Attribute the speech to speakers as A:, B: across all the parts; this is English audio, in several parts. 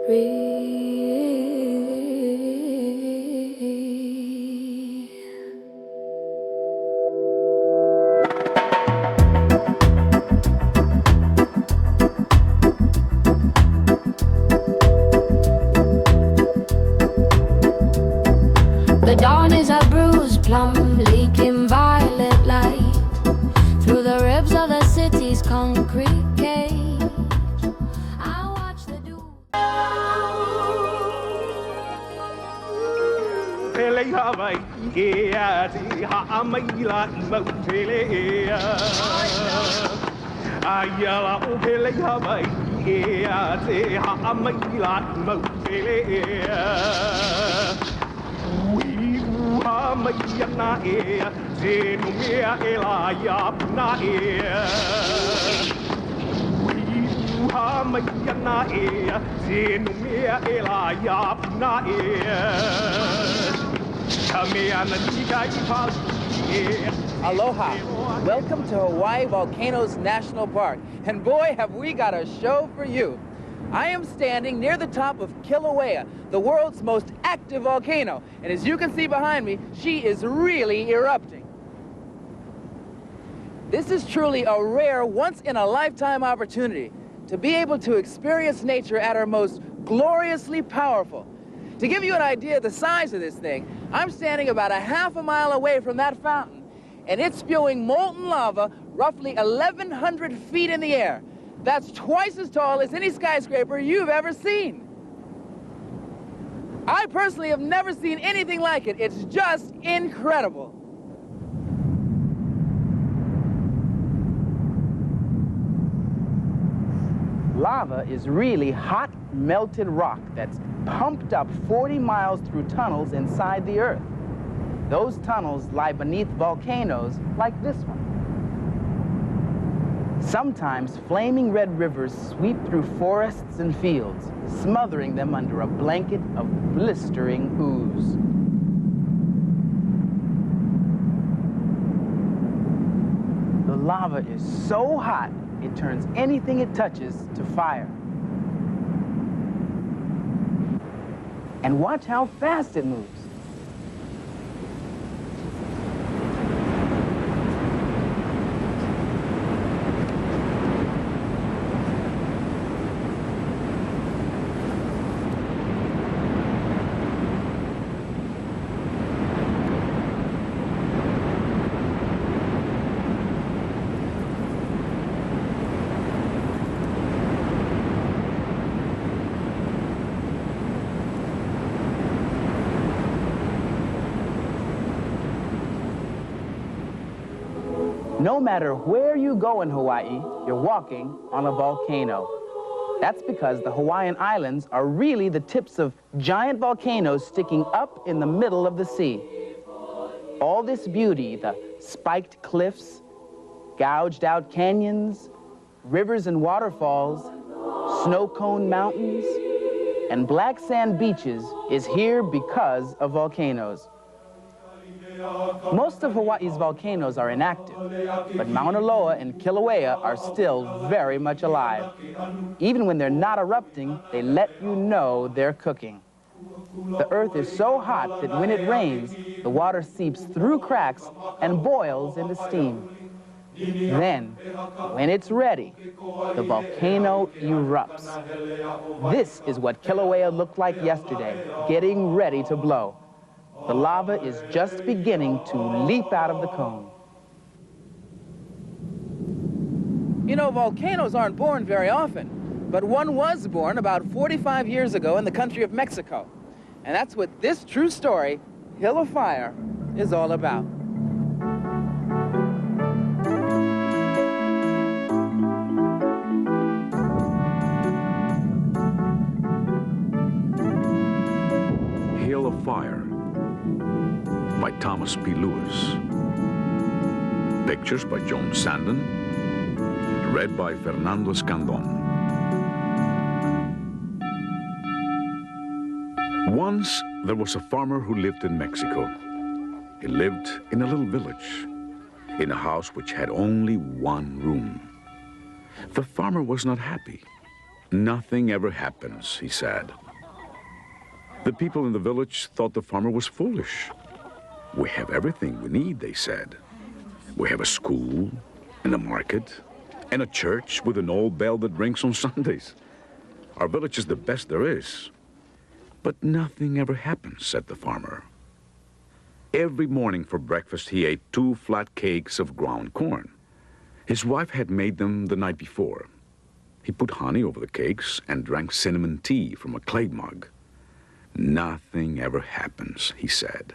A: The dawn is a bruised plum, leaking violet light through the ribs of the city's concrete cage. I watch the dew.
B: Aloha. Welcome to Hawaii Volcanoes National Park. And boy, have we got a show for you. I am standing near the top of Kilauea, the world's most active volcano. And as you can see behind me, she is really erupting. This is truly a rare, once-in-a-lifetime opportunity to be able to experience nature at her most gloriously powerful. To give you an idea of the size of this thing, I'm standing about a half a mile away from that fountain, and it's spewing molten lava roughly 1,100 feet in the air. That's twice as tall as any skyscraper you've ever seen. I personally have never seen anything like it. It's just incredible. Lava is really hot, melted rock that's pumped up 40 miles through tunnels inside the earth. Those tunnels lie beneath volcanoes like this one. Sometimes flaming red rivers sweep through forests and fields, smothering them under a blanket of blistering ooze. The lava is so hot, it turns anything it touches to fire. And watch how fast it moves. No matter where you go in Hawaii, you're walking on a volcano. That's because the Hawaiian Islands are really the tips of giant volcanoes sticking up in the middle of the sea. All this beauty, the spiked cliffs, gouged out canyons, rivers and waterfalls, snow-cone mountains, and black sand beaches is here because of volcanoes. Most of Hawaii's volcanoes are inactive, but Mauna Loa and Kilauea are still very much alive. Even when they're not erupting, they let you know they're cooking. The earth is so hot that when it rains, the water seeps through cracks and boils into steam. Then, when it's ready, the volcano erupts. This is what Kilauea looked like yesterday, getting ready to blow. The lava is just beginning to leap out of the cone. You know, volcanoes aren't born very often, but one was born about 45 years ago in the country of Mexico. And that's what this true story, Hill of Fire, is all about.
C: Hill of Fire by Thomas P. Lewis. Pictures by Joan Sandon. Read by Fernando Escandon. Once there was a farmer who lived in Mexico. He lived in a little village, in a house which had only one room. The farmer was not happy. Nothing ever happens, he said. The people in the village thought the farmer was foolish. We have everything we need, they said. We have a school and a market and a church with an old bell that rings on Sundays. Our village is the best there is. But nothing ever happens, said the farmer. Every morning for breakfast, he ate 2 flat cakes of ground corn. His wife had made them the night before. He put honey over the cakes and drank cinnamon tea from a clay mug. Nothing ever happens, he said.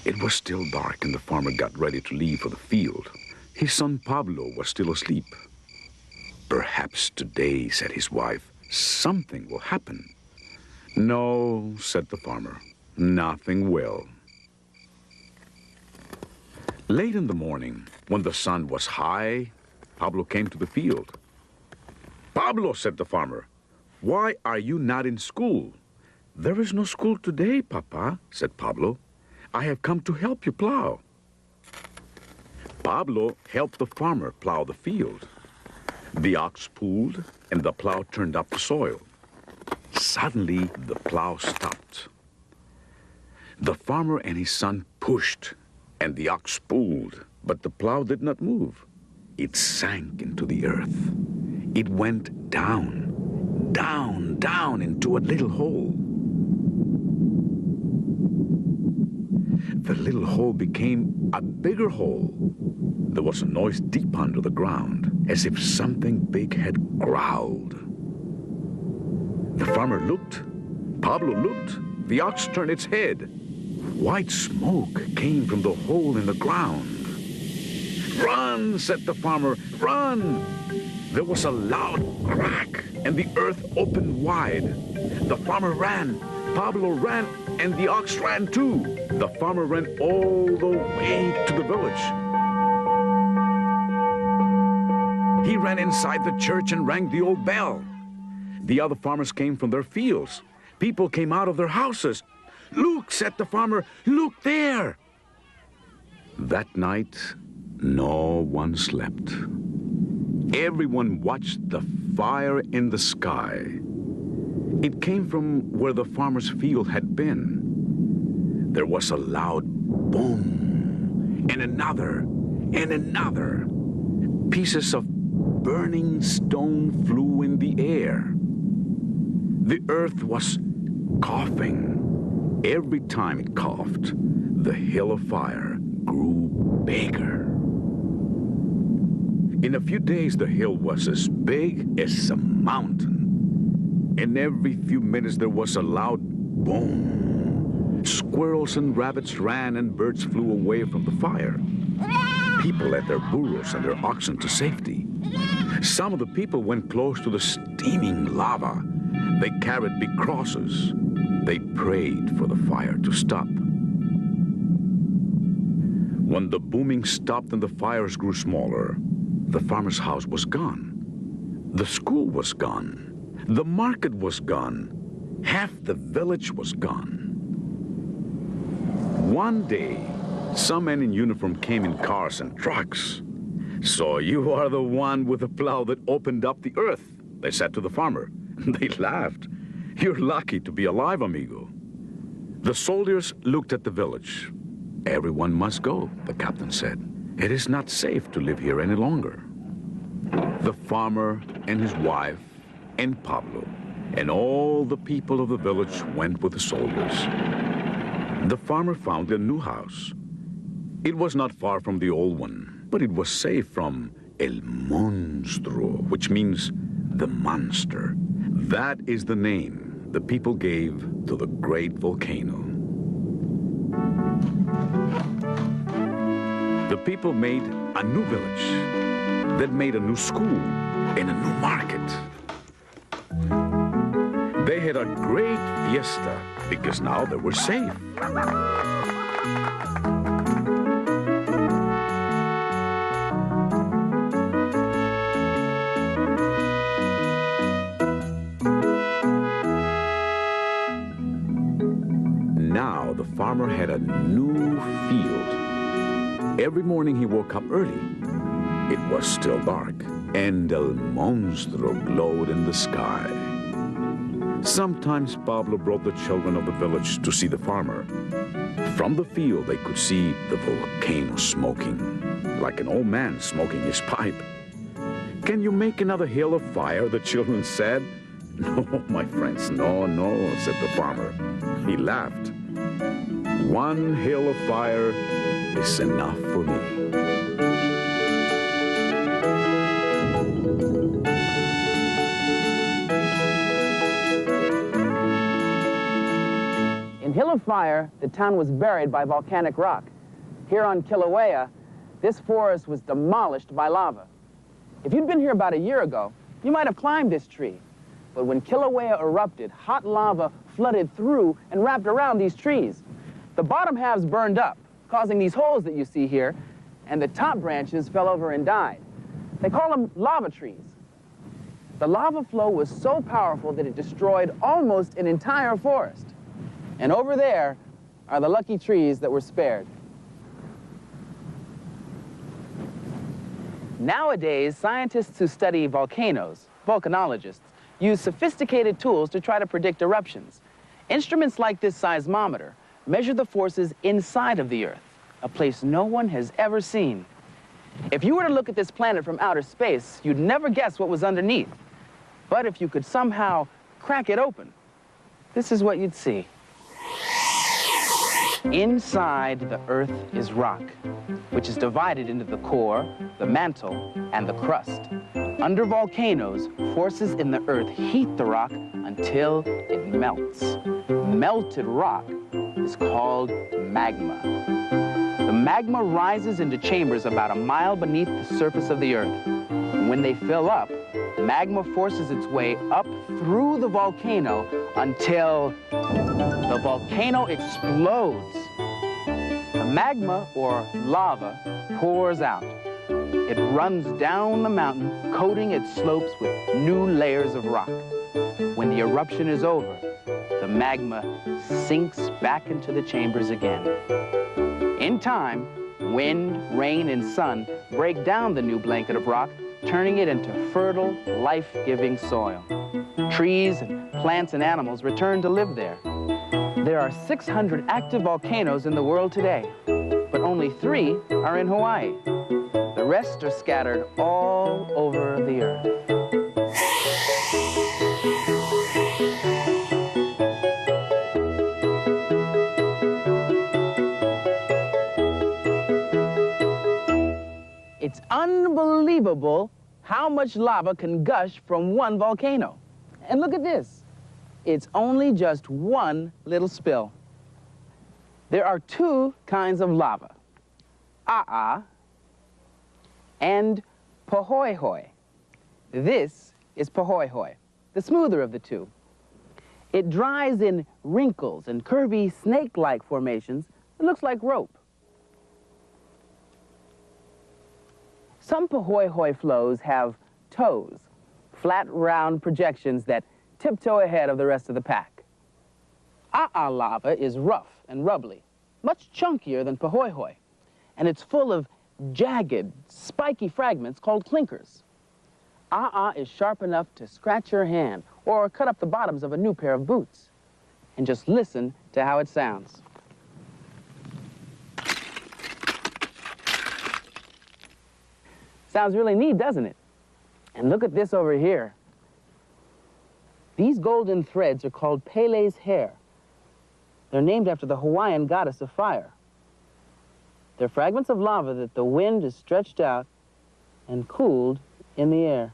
C: It was still dark and the farmer got ready to leave for the field. His son Pablo was still asleep. Perhaps today, said his wife, something will happen. No, said the farmer, nothing will. Late in the morning, when the sun was high, Pablo came to the field. Pablo, said the farmer, why are you not in school? There is no school today, Papa, said Pablo. I have come to help you plow. Pablo helped the farmer plow the field. The ox pulled, and the plow turned up the soil. Suddenly, the plow stopped. The farmer and his son pushed, and the ox pulled, but the plow did not move. It sank into the earth. It went down, down, down into a little hole. The little hole became a bigger hole. There was a noise deep under the ground, as if something big had growled. The farmer looked. Pablo looked. The ox turned its head. White smoke came from the hole in the ground. Run, said the farmer, run! There was a loud crack, and the earth opened wide. The farmer ran. Pablo ran, and the ox ran too. The farmer ran all the way to the village. He ran inside the church and rang the old bell. The other farmers came from their fields. People came out of their houses. Look, said the farmer, look there. That night, no one slept. Everyone watched the fire in the sky. It came from where the farmer's field had been. There was a loud boom, and another, and another. Pieces of burning stone flew in the air. The earth was coughing. Every time it coughed, the hill of fire grew bigger. In a few days, the hill was as big as a mountain. And every few minutes, there was a loud boom. Squirrels and rabbits ran and birds flew away from the fire. People led their burros and their oxen to safety. Some of the people went close to the steaming lava. They carried big crosses. They prayed for the fire to stop. When the booming stopped and the fires grew smaller, the farmer's house was gone. The school was gone. The market was gone. Half the village was gone. One day, some men in uniform came in cars and trucks. So you are the one with the plow that opened up the earth, they said to the farmer. They laughed. You're lucky to be alive, amigo. The soldiers looked at the village. Everyone must go, the captain said. It is not safe to live here any longer. The farmer and his wife and Pablo and all the people of the village went with the soldiers. The farmer found a new house. It was not far from the old one, but it was safe from El Monstruo, which means the monster. That is the name the people gave to the great volcano. The people made a new village, then made a new school and a new market. They had a great fiesta because now they were safe. Now the farmer had a new field. Every morning he woke up early. it was still dark, and El Monstruo glowed in the sky. Sometimes Pablo brought the children of the village to see the farmer. From the field, they could see the volcano smoking, like an old man smoking his pipe. "Can you make another hill of fire?" the children said. "No, my friends, no, no," said the farmer. He laughed. "One hill of fire is enough for me."
B: In Hill of Fire, the town was buried by volcanic rock. Here on Kilauea, this forest was demolished by lava. If you'd been here about a year ago, you might have climbed this tree. But when Kilauea erupted, hot lava flooded through and wrapped around these trees. The bottom halves burned up, causing these holes that you see here, and the top branches fell over and died. They call them lava trees. The lava flow was so powerful that it destroyed almost an entire forest. And over there are the lucky trees that were spared. Nowadays, scientists who study volcanoes, volcanologists, use sophisticated tools to try to predict eruptions. Instruments like this seismometer measure the forces inside of the Earth, a place no one has ever seen. If you were to look at this planet from outer space, you'd never guess what was underneath. But if you could somehow crack it open, this is what you'd see. Inside the Earth is rock, which is divided into the core, the mantle, and the crust. Under volcanoes, forces in the Earth heat the rock until it melts. Melted rock is called magma. The magma rises into chambers about a mile beneath the surface of the Earth. And when they fill up, magma forces its way up through the volcano until the volcano explodes. The magma, or lava, pours out. It runs down the mountain, coating its slopes with new layers of rock. When the eruption is over, the magma sinks back into the chambers again. In time, wind, rain, and sun break down the new blanket of rock, turning it into fertile, life-giving soil. Trees and plants and animals return to live there. There are 600 active volcanoes in the world today, but only 3 are in Hawaii. The rest are scattered all over the Earth. It's unbelievable how much lava can gush from one volcano. And look at this. It's only just one little spill. There are 2 kinds of lava, A'a and Pahoehoe. This is Pahoehoe, the smoother of the 2. It dries in wrinkles and curvy snake-like formations. It looks like rope. Some Pahoehoe flows have toes, flat, round projections that tiptoe ahead of the rest of the pack. A'a lava is rough and rubbly, much chunkier than Pahoehoe, and it's full of jagged, spiky fragments called clinkers. A'a is sharp enough to scratch your hand or cut up the bottoms of a new pair of boots. And just listen to how it sounds. Sounds really neat, doesn't it? And look at this over here. These golden threads are called Pele's hair. They're named after the Hawaiian goddess of fire. They're fragments of lava that the wind has stretched out and cooled in the air.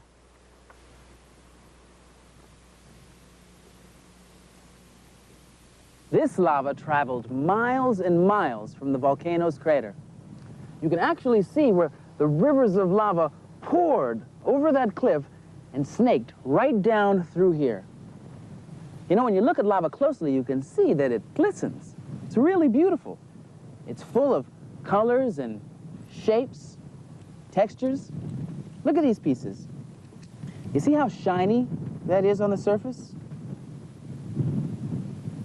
B: This lava traveled miles and miles from the volcano's crater. You can actually see where the rivers of lava poured over that cliff and snaked right down through here. You know, when you look at lava closely, you can see that it glistens. It's really beautiful. It's full of colors and shapes, textures. Look at these pieces. You see how shiny that is on the surface?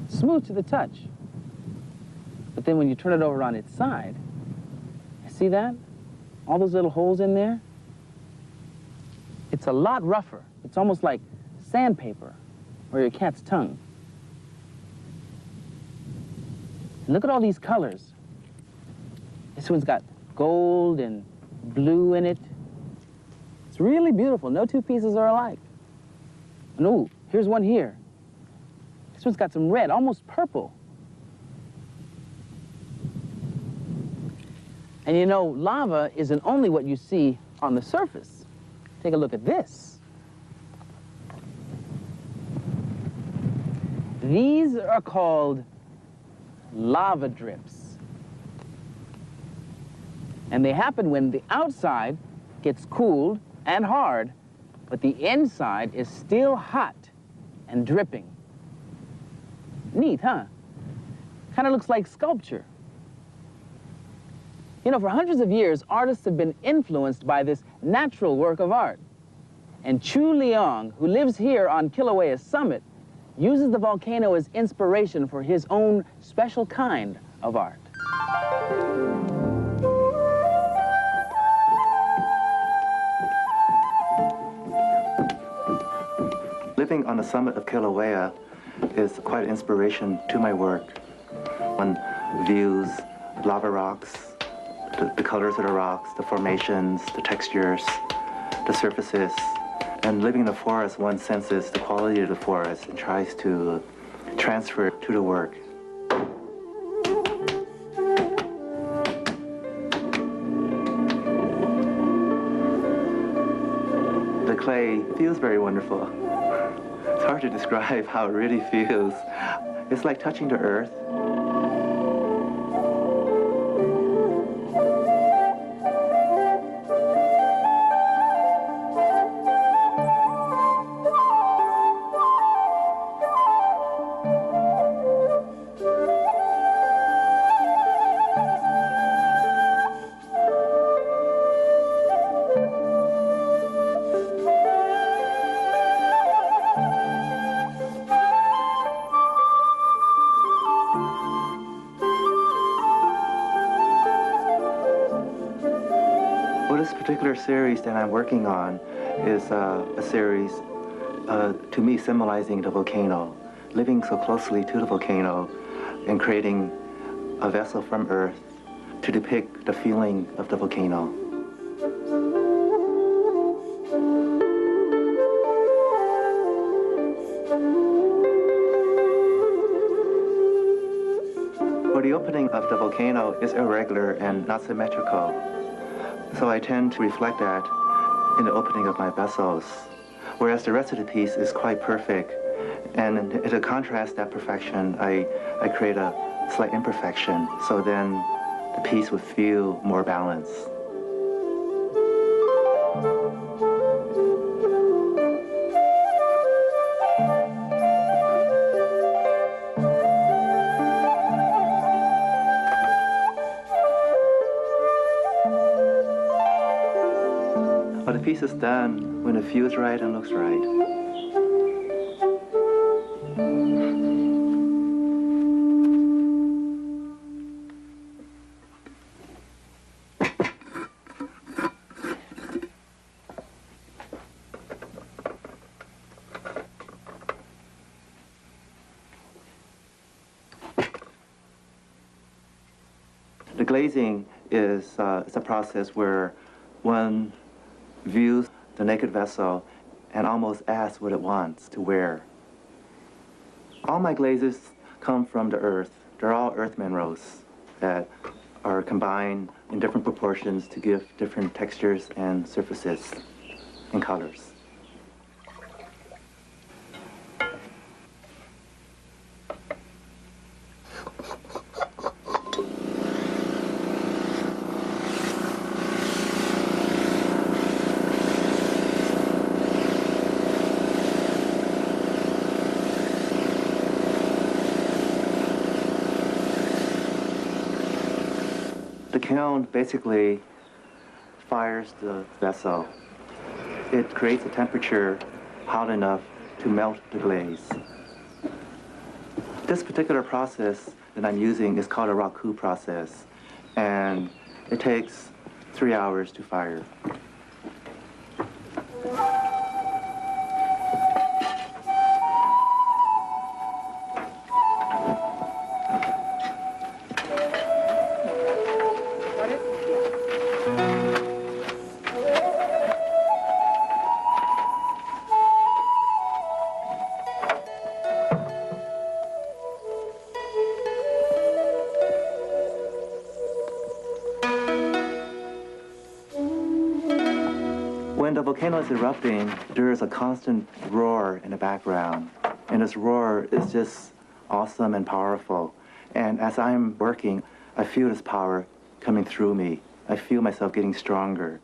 B: Smooth to the touch. But then when you turn it over on its side, see that? All those little holes in there? it's a lot rougher. It's almost like sandpaper or your cat's tongue. And look at all these colors. This one's got gold and blue in it. It's really beautiful. No two pieces are alike. And ooh, here's one here. This one's got some red, almost purple. And you know, lava isn't only what you see on the surface. Take a look at this. These are called lava drips. And they happen when the outside gets cooled and hard, but the inside is still hot and dripping. Neat, huh? Kind of looks like sculpture. You know, for hundreds of years, artists have been influenced by this natural work of art. And Chu Leong, who lives here on Kilauea's summit, uses the volcano as inspiration for his own special kind of art.
D: Living on the summit of Kilauea is quite an inspiration to my work. One views lava rocks, the colors of the rocks, the formations, the textures, the surfaces. And living in the forest, one senses the quality of the forest and tries to transfer it to the work. The clay feels very wonderful. It's hard to describe how it really feels. It's like touching the earth. This particular series that I'm working on is a series, to me, symbolizing the volcano, living so closely to the volcano and creating a vessel from Earth to depict the feeling of the volcano. For the opening of the volcano is irregular and not symmetrical. So I tend to reflect that in the opening of my vessels, whereas the rest of the piece is quite perfect. And to contrast that perfection, I create a slight imperfection, so then the piece would feel more balanced. But the piece is done when it feels right and looks right. The glazing is it's a process where one views the naked vessel and almost asks what it wants to wear. All my glazes come from the earth. They're all earth minerals that are combined in different proportions to give different textures and surfaces and colors. The kiln basically fires the vessel. It creates a temperature hot enough to melt the glaze. This particular process that I'm using is called a raku process, and it takes 3 hours to fire. volcano is erupting, there is a constant roar in the background. And this roar is just awesome and powerful. And as I'm working, I feel this power coming through me. I feel myself getting stronger.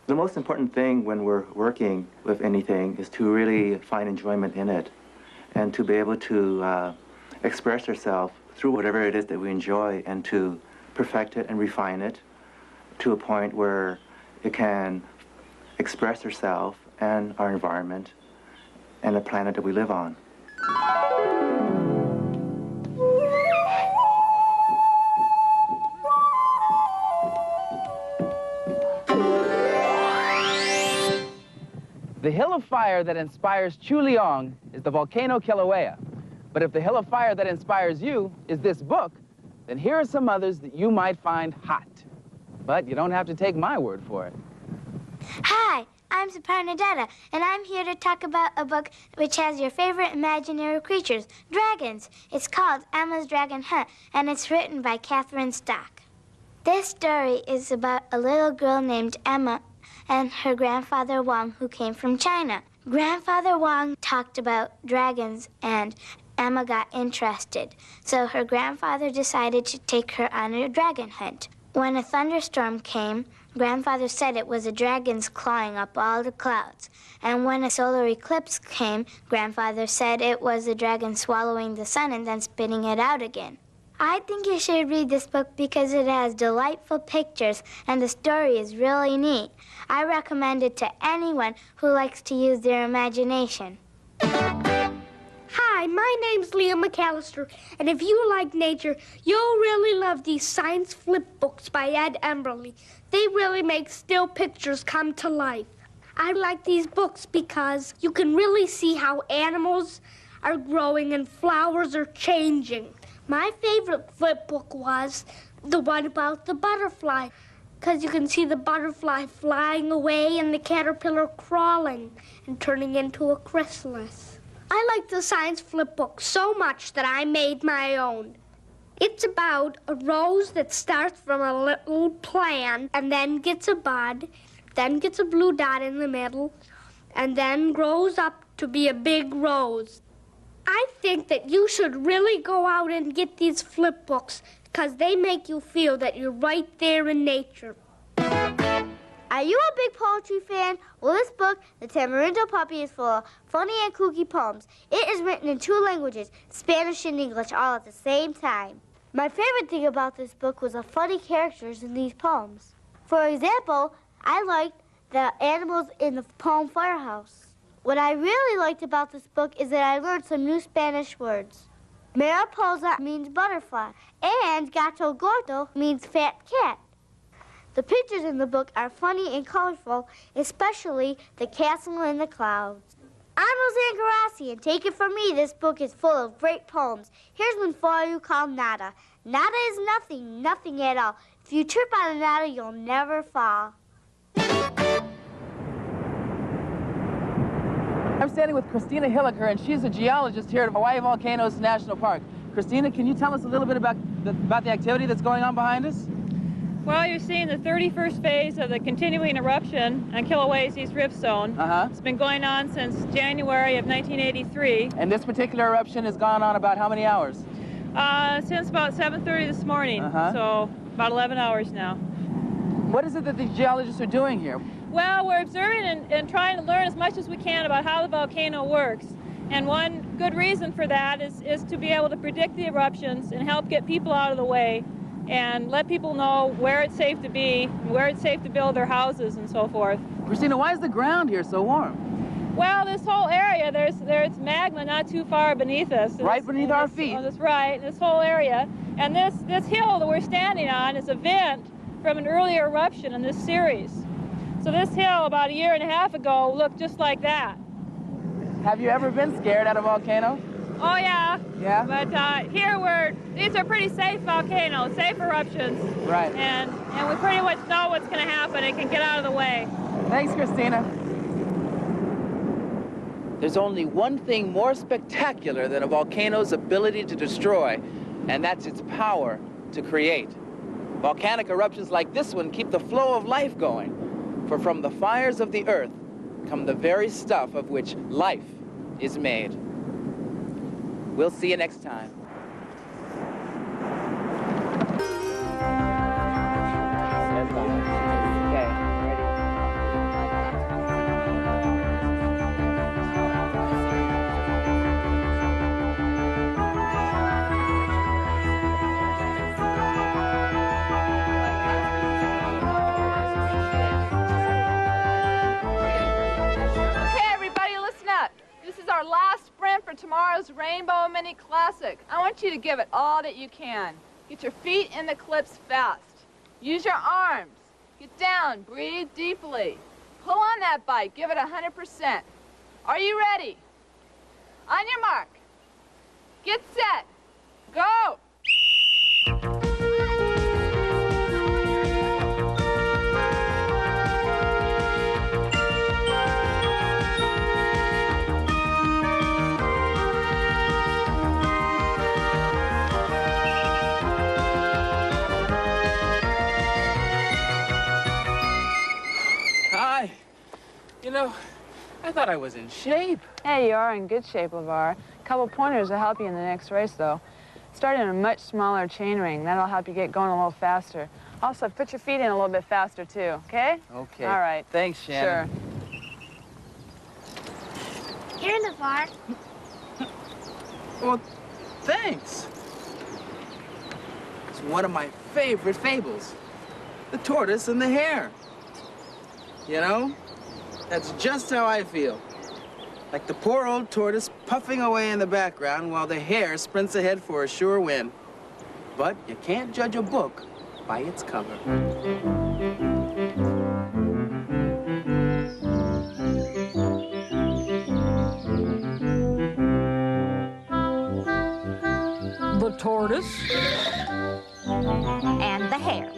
D: The most important thing when we're working with anything is to really find enjoyment in it and to be able to express yourself through whatever it is that we enjoy and to perfect it and refine it to a point where it can express yourself and our environment and the planet that we live on.
B: The hill of fire that inspires Chuliong is the volcano Kilauea. But if the hill of fire that inspires you is this book, then here are some others that you might find hot. But you don't have to take my word for it.
E: Hi, I'm Saparnadetta, and I'm here to talk about a book which has your favorite imaginary creatures, dragons. It's called Emma's Dragon Hunt, and it's written by Catherine Stock. This story is about a little girl named Emma and her grandfather Wang, who came from China. Grandfather Wang talked about dragons, and Emma got interested. So her grandfather decided to take her on a dragon hunt. When a thunderstorm came, Grandfather said it was the dragons clawing up all the clouds. And when a solar eclipse came, Grandfather said it was the dragon swallowing the sun and then spitting it out again. I think you should read this book because it has delightful pictures and the story is really neat. I recommend it to anyone who likes to use their imagination.
F: Hi, my name's Leah McAllister, and if you like nature, you'll really love these science flip books by Ed Emberley. They really make still pictures come to life. I like these books because you can really see how animals are growing and flowers are changing. My favorite flip book was the one about the butterfly, because you can see the butterfly flying away and the caterpillar crawling and turning into a chrysalis. I like the science flip book so much that I made my own. It's about a rose that starts from a little plant and then gets a bud, then gets a blue dot in the middle, and then grows up to be a big rose. I think that you should really go out and get these flip books because they make you feel that you're right there in nature.
G: Are you a big poetry fan? Well, this book, The Tamarindo Puppy, is full of funny and kooky poems. It is written in 2 languages, Spanish and English, all at the same time. My favorite thing about this book was the funny characters in these poems. For example, I liked the animals in the poem Firehouse. What I really liked about this book is that I learned some new Spanish words. Mariposa means butterfly, and gato gordo means fat cat. The pictures in the book are funny and colorful, especially the castle in the clouds. I'm Roseanne Garassi, and take it from me, this book is full of great poems. Here's one for you called Nada. Nada is nothing, nothing at all. If you trip on a nada, you'll never fall.
B: I'm standing with Christina Hilliker, and she's a geologist here at Hawaii Volcanoes National Park. Christina, can you tell us a little bit about the activity that's going on behind us?
H: Well, you're seeing the 31st phase of the continuing eruption on Kilauea's East Rift Zone. It's been going on since January of 1983.
B: And this particular eruption has gone on about how many hours?
H: Since about 7:30 this morning, so about 11 hours now.
B: What is it that the geologists are doing here?
H: Well, we're observing and trying to learn as much as we can about how the volcano works. And one good reason for that is to be able to predict the eruptions and help get people out of the way and let people know where it's safe to be, where it's safe to build their houses and so forth.
B: Christina, why is the ground here so warm?
H: Well, this whole area, there's magma not too far beneath us.
B: Right beneath our feet.
H: That's right, this whole area. And this hill that we're standing on is a vent from an earlier eruption in this series. So this hill about 1.5 years ago looked just like that.
B: Have you ever been scared at a volcano?
H: Oh yeah.
B: Yeah?
H: But here these are pretty safe volcanoes, safe eruptions.
B: Right.
H: And we pretty much know what's going to happen. It can get out of the way.
B: Thanks, Christina. There's only one thing more spectacular than a volcano's ability to destroy, and that's its power to create. Volcanic eruptions like this one keep the flow of life going. For from the fires of the earth come the very stuff of which life is made. We'll see you next time.
I: Our last sprint for tomorrow's Rainbow Mini Classic. I want you to give it all that you can. Get your feet in the clips fast. Use your arms. Get down, breathe deeply. Pull on that bike, give it 100%. Are you ready? On your mark. Get set. Go!
B: You know, I thought I was in shape.
I: Hey, you are in good shape, LeVar. A couple pointers will help you in the next race, though. Start in a much smaller chain ring. That'll help you get going a little faster. Also, put your feet in a little bit faster, too, okay?
B: Okay.
I: All right.
B: Thanks, Shannon.
I: Sure.
G: Here, LeVar.
B: Well, thanks. It's one of my favorite fables. The tortoise and the hare. You know? That's just how I feel. Like the poor old tortoise puffing away in the background while the hare sprints ahead for a sure win. But you can't judge a book by its cover.
J: The tortoise and the hare.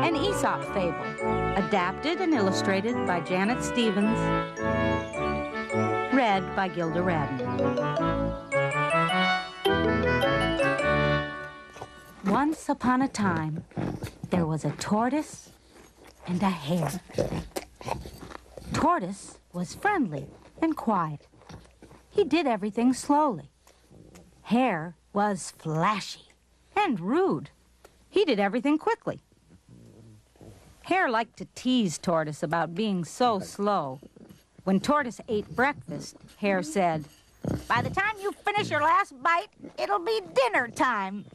J: An Aesop fable, adapted and illustrated by Janet Stevens, read by Gilda Radner. Once upon a time, there was a tortoise and a hare. Tortoise was friendly and quiet. He did everything slowly. Hare was flashy and rude. He did everything quickly. Hare liked to tease Tortoise about being so slow. When Tortoise ate breakfast, Hare said, "By the time you finish your last bite, it'll be dinner time."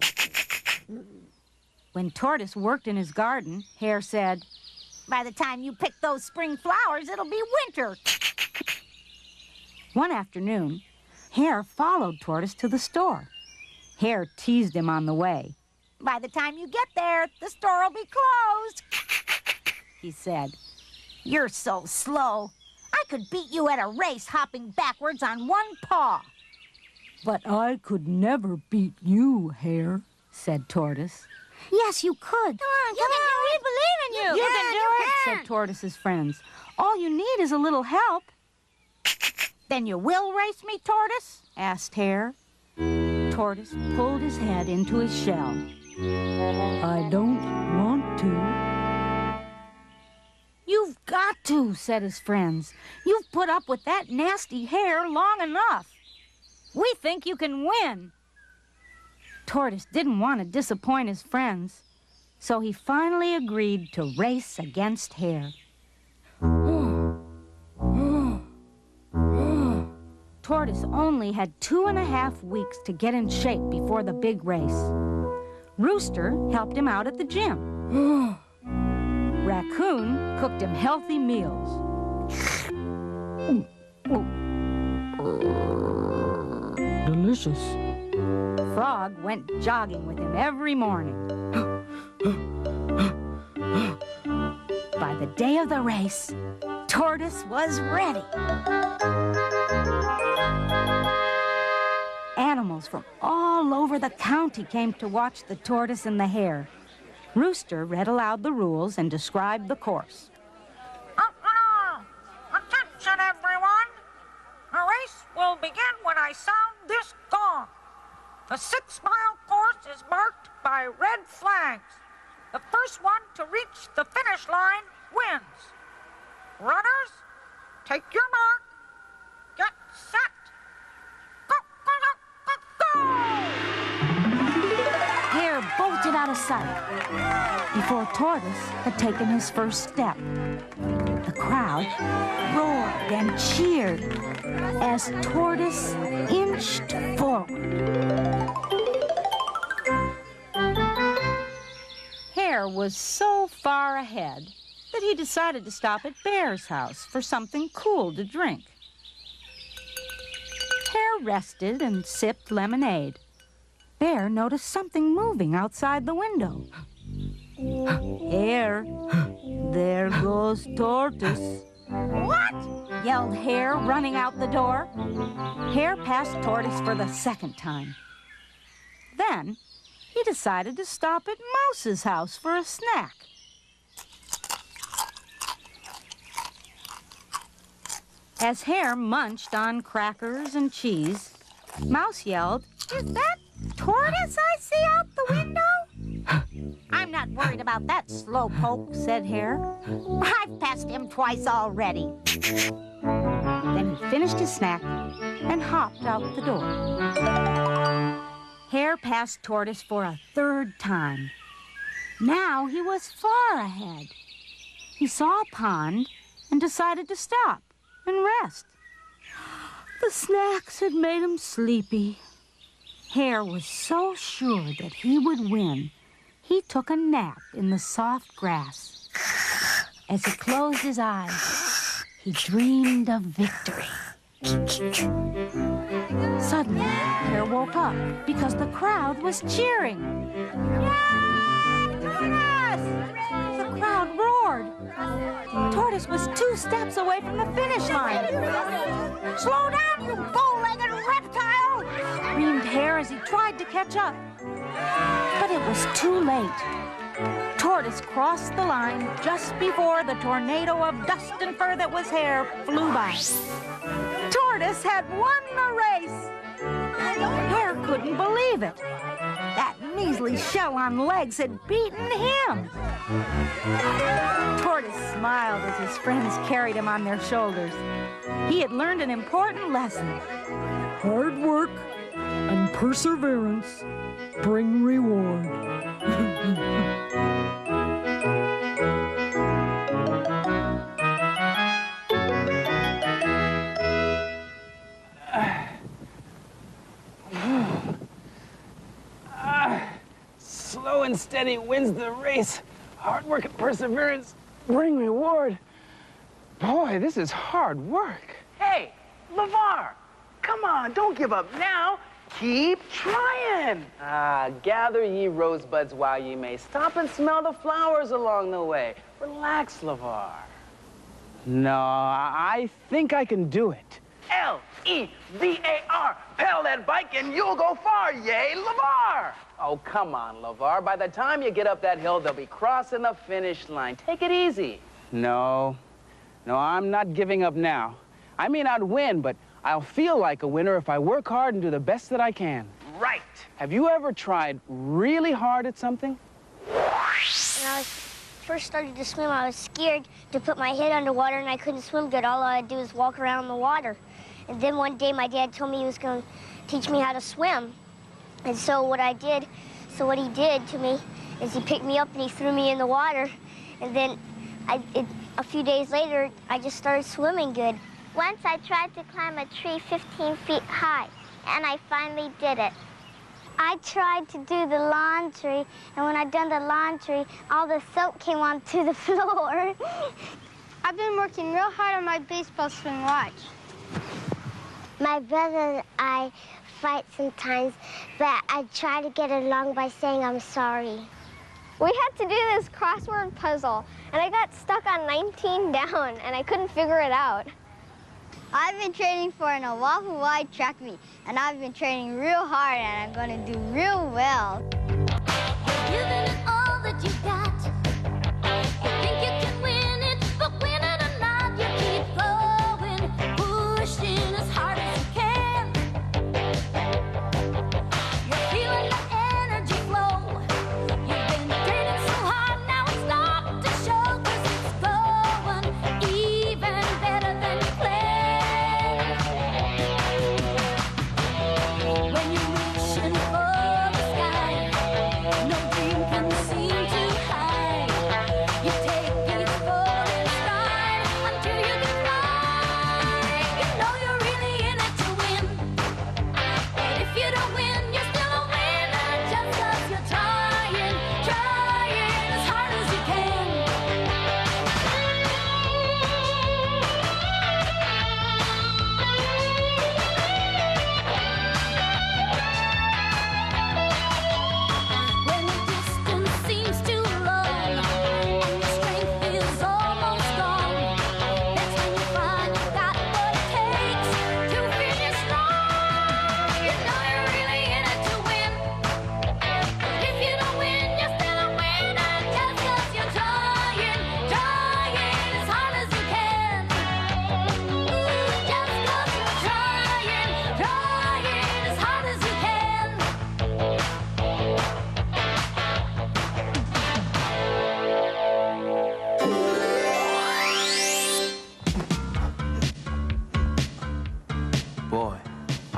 J: When Tortoise worked in his garden, Hare said, "By the time you pick those spring flowers, it'll be winter." One afternoon, Hare followed Tortoise to the store. Hare teased him on the way. "By the time you get there, the store will be closed," he said. "You're so slow. I could beat you at a race hopping backwards on one paw." "But I could never beat you, Hare," said Tortoise. "Yes, you could.
G: Come on, we believe in you.
J: You can do it," said Tortoise's friends. "All you need is a little help." "Then you will race me, Tortoise?" asked Hare. Tortoise pulled his head into his shell. "I don't want to." "You've got to," said his friends. "You've put up with that nasty hare long enough. We think you can win." Tortoise didn't want to disappoint his friends, so he finally agreed to race against Hare. Tortoise only had 2.5 weeks to get in shape before the big race. Rooster helped him out at the gym. Raccoon cooked him healthy meals. Delicious. Frog went jogging with him every morning. By the day of the race, Tortoise was ready. Animals from all over the county came to watch the tortoise and the hare. Rooster read aloud the rules and described the course.
K: Attention, everyone! The race will begin when I sound this gong. The 6-mile course is marked by red flags. The first one to reach the finish line wins. Runners, take your mark. Get set. Go, go, go, go, go!
J: Hare bolted out of sight before Tortoise had taken his first step. The crowd roared and cheered as Tortoise inched forward. Hare was so far ahead that he decided to stop at Bear's house for something cool to drink. Hare rested and sipped lemonade. Bear noticed something moving outside the window. Hare, there goes Tortoise. What? Yelled Hare, running out the door. Hare passed Tortoise for the second time. Then he decided to stop at Mouse's house for a snack. As Hare munched on crackers and cheese, Mouse yelled, "Is that Tortoise I see out the window?" "I'm not worried about that slowpoke," said Hare. "I've passed him twice already." Then he finished his snack and hopped out the door. Hare passed Tortoise for a third time. Now he was far ahead. He saw a pond and decided to stop and rest. The snacks had made him sleepy. Hare was so sure that he would win, he took a nap in the soft grass. As he closed his eyes, he dreamed of victory. Suddenly, Hare woke up because the crowd was cheering. Yay, Tortoise! The crowd roared. Tortoise was 2 steps away from the finish line. "Slow down, you bow-legged reptile!" screamed Hare as he tried to catch up. But it was too late. Tortoise crossed the line just before the tornado of dust and fur that was Hare flew by. Tortoise had won the race. Hare couldn't believe it. That measly shell on legs had beaten him. Tortoise smiled as his friends carried him on their shoulders. He had learned an important lesson.
L: Hard work and perseverance bring reward.
B: Slow and steady wins the race. Hard work and perseverance bring reward. Boy, this is hard work. Hey, LeVar, come on, don't give up now. Keep trying. Gather ye rosebuds while ye may. Stop and smell the flowers along the way. Relax, LeVar. No, I think I can do it. L-E-V-A-R. Pedal that bike and you'll go far. Yay, LeVar. Oh, come on, LeVar. By the time you get up that hill, they'll be crossing the finish line. Take it easy. No, I'm not giving up now. I may not win, but I'll feel like a winner if I work hard and do the best that I can. Right. Have you ever tried really hard at something?
G: When I first started to swim, I was scared to put my head underwater, and I couldn't swim good. All I'd do is walk around in the water. And then one day, my dad told me he was going to teach me how to swim. And so what he did to me is he picked me up and he threw me in the water. And then a few days later, I just started swimming good.
E: Once I tried to climb a tree 15 feet high, and I finally did it. I tried to do the laundry, and when I'd done the laundry, all the soap came onto the floor.
F: I've been working real hard on my baseball swing. Watch.
E: My brother and I fight sometimes, but I try to get along by saying I'm sorry.
M: We had to do this crossword puzzle, and I got stuck on 19 down, and I couldn't figure it out.
G: I've been training for an Oahu-wide track meet, and I've been training real hard, and I'm going to do real well.
A: Giving it all that you got. You think you can win it, but win it or not, you keep going, pushing as hard as you can. You're feeling the energy flow. You've been training so hard now.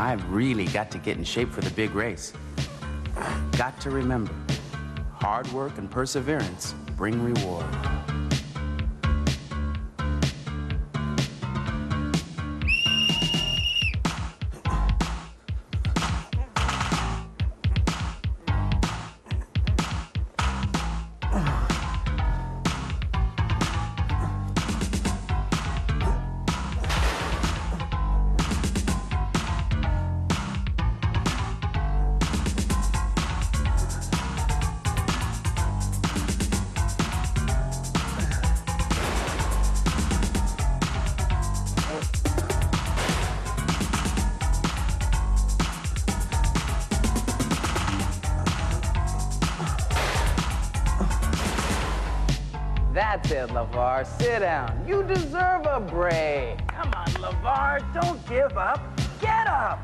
B: I've really got to get in shape for the big race. Got to remember, hard work and perseverance bring reward. That's it, LeVar. Sit down. You deserve a break. Come on, LeVar. Don't give up. Get up.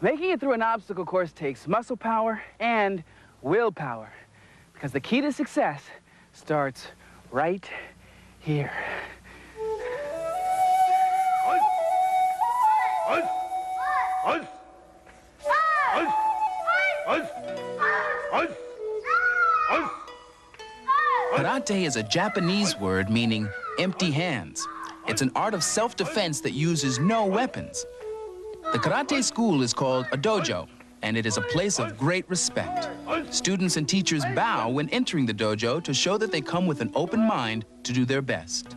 B: Making it through an obstacle course takes muscle power and willpower, because the key to success starts right here. Karate is a Japanese word meaning empty hands. It's an art of self-defense that uses no weapons. The karate school is called a dojo, and it is a place of great respect. Students and teachers bow when entering the dojo to show that they come with an open mind to do their best.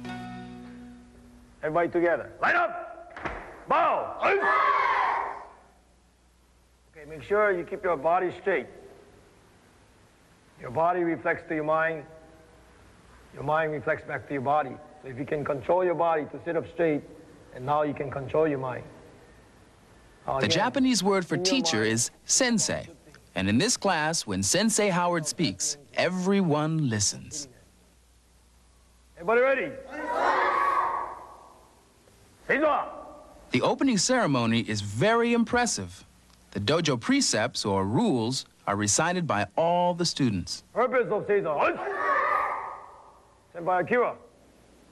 N: Everybody together. Line up! Bow! Okay, make sure you keep your body straight. Your body reflects to your mind. Your mind reflects back to your body. So if you can control your body to sit up straight, and now you can control your mind.
B: The Japanese word for teacher is sensei. And in this class, when Sensei Howard speaks, everyone listens.
N: Everybody ready? The
B: opening ceremony is very impressive. The dojo precepts, or rules, are recited by all the students.
N: Purpose of Seiza. Senpai Akira.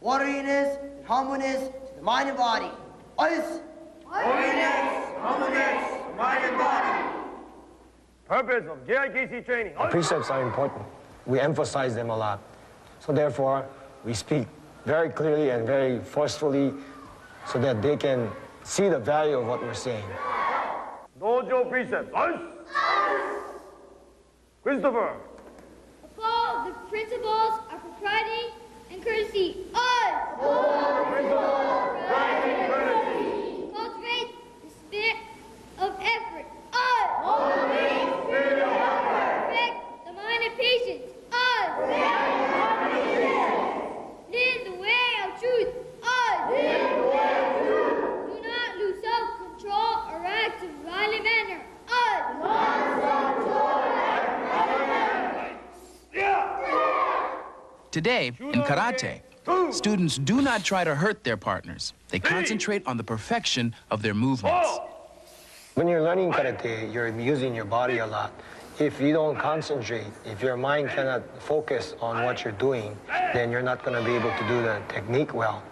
O: Orderliness and harmonious to the mind and body. Orderliness, harmonious, mind and body.
N: Purpose of JIKC training.
P: The precepts are important. We emphasize them a lot. So therefore, we speak very clearly and very forcefully so that they can see the value of what we're saying.
N: Dojo precepts. Christopher.
Q: Follow the principles of propriety and courtesy.
N: Follow the principles of propriety and courtesy.
Q: Cultivate the spirit of effort.
N: Cultivate the spirit of effort.
Q: Respect the mind of patience. Live the way of truth.
N: Live the way of truth.
Q: Do not lose self-control or act in a violent manner.
B: Today, in karate, students do not try to hurt their partners. They concentrate on the perfection of their movements.
P: When you're learning karate, you're using your body a lot. If you don't concentrate, if your mind cannot focus on what you're doing, then you're not going to be able to do the technique well.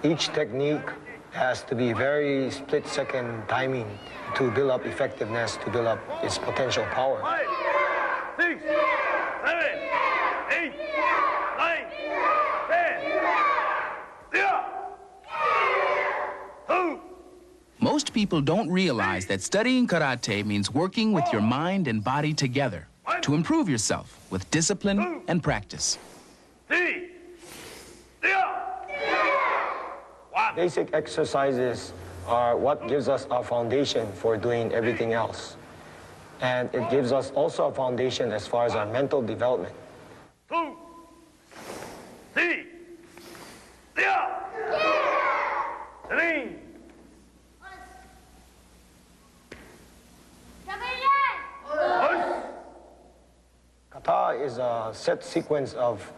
P: Each technique has to be very split-second timing to build up effectiveness, to build up its potential power.
N: 5, 6, 7, 8, 9, 10.
B: Most people don't realize that studying karate means working with your mind and body together to improve yourself with discipline and practice.
P: Basic exercises are what gives us our foundation for doing everything else. And it gives us also a foundation as far as our mental development.
N: 2, 3, 3.
P: is a set sequence of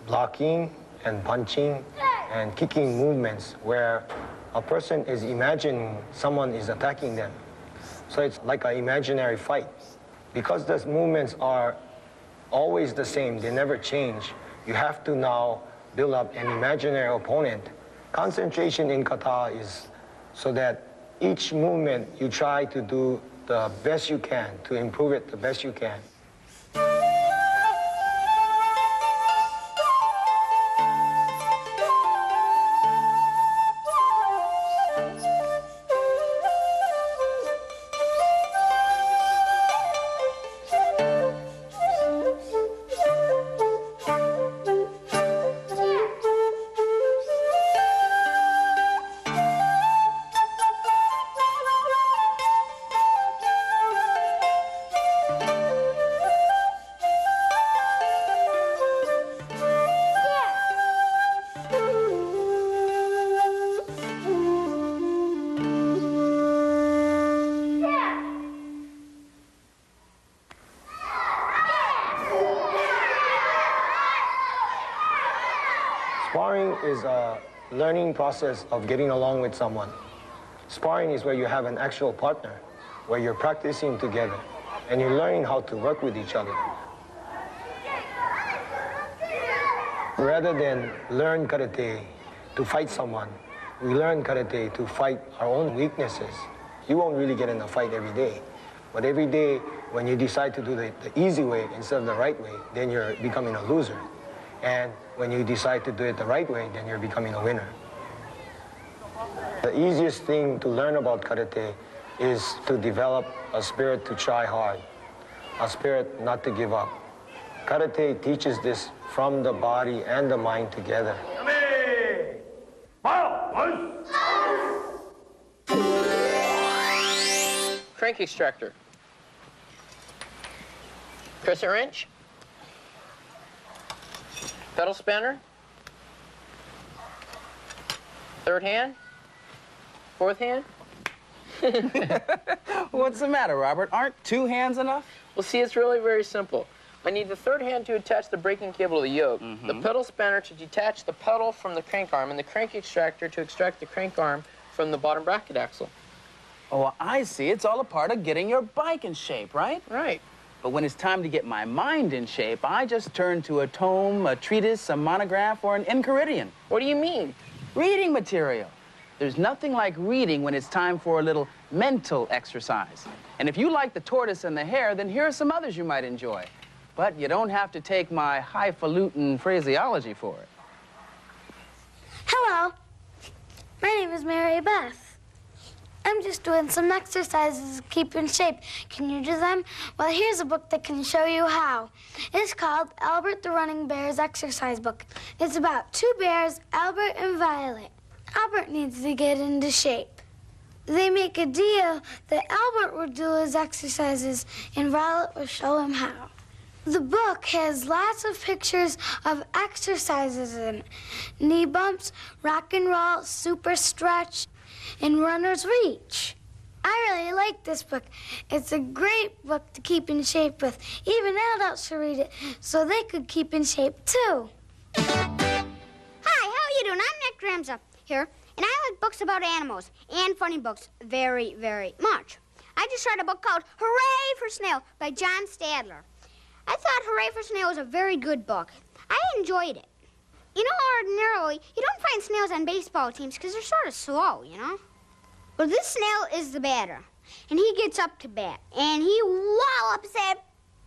P: blocking and punching and kicking movements where a person is imagining someone is attacking them. So it's like an imaginary fight. Because those movements are always the same, they never change, you have to now build up an imaginary opponent. Concentration in kata is so that each movement you try to do the best you can, to improve it the best you can. Sparring is a learning process of getting along with someone. Sparring is where you have an actual partner, where you're practicing together, and you're learning how to work with each other. Rather than learn karate to fight someone, we learn karate to fight our own weaknesses. You won't really get in a fight every day, but every day when you decide to do the easy way instead of the right way, then you're becoming a loser. And when you decide to do it the right way, then you're becoming a winner. The easiest thing to learn about karate is to develop a spirit to try hard, a spirit not to give up. Karate teaches this from the body and the mind together.
R: Crank extractor. Crescent wrench. Pedal spanner. Third hand. Fourth hand.
B: What's the matter, Robert? Aren't two hands enough?
R: Well, see, it's really very simple. I need the third hand to attach the braking cable to the yoke, the pedal spanner to detach the pedal from the crank arm, and the crank extractor to extract the crank arm from the bottom bracket axle.
B: Oh, I see. It's all a part of getting your bike in shape, right?
R: Right.
B: But when it's time to get my mind in shape, I just turn to a tome, a treatise, a monograph, or an Enchiridion.
R: What do you mean?
B: Reading material. There's nothing like reading when it's time for a little mental exercise. And if you like The Tortoise and the Hare, then here are some others you might enjoy. But you don't have to take my highfalutin phraseology for it.
E: Hello. My name is Mary Beth. I'm just doing some exercises to keep in shape. Can you do them? Well, here's a book that can show you how. It's called Albert the Running Bear's Exercise Book. It's about two bears, Albert and Violet. Albert needs to get into shape. They make a deal that Albert will do his exercises and Violet will show him how. The book has lots of pictures of exercises in it. Knee bumps, rock and roll, super stretch, and runner's reach. I really like this book. It's a great book to keep in shape with. Even adults should read it so they could keep in shape too.
S: Hi, how you doing? I'm Nick Ramza here, and I like books about animals and funny books very, very much. I just read a book called Hooray for Snail by John Stadler. I thought Hooray for Snail was a very good book. I enjoyed it. You know, ordinarily, you don't find snails on baseball teams because they're sort of slow, you know? Well, this snail is the batter, and he gets up to bat, and he wallops that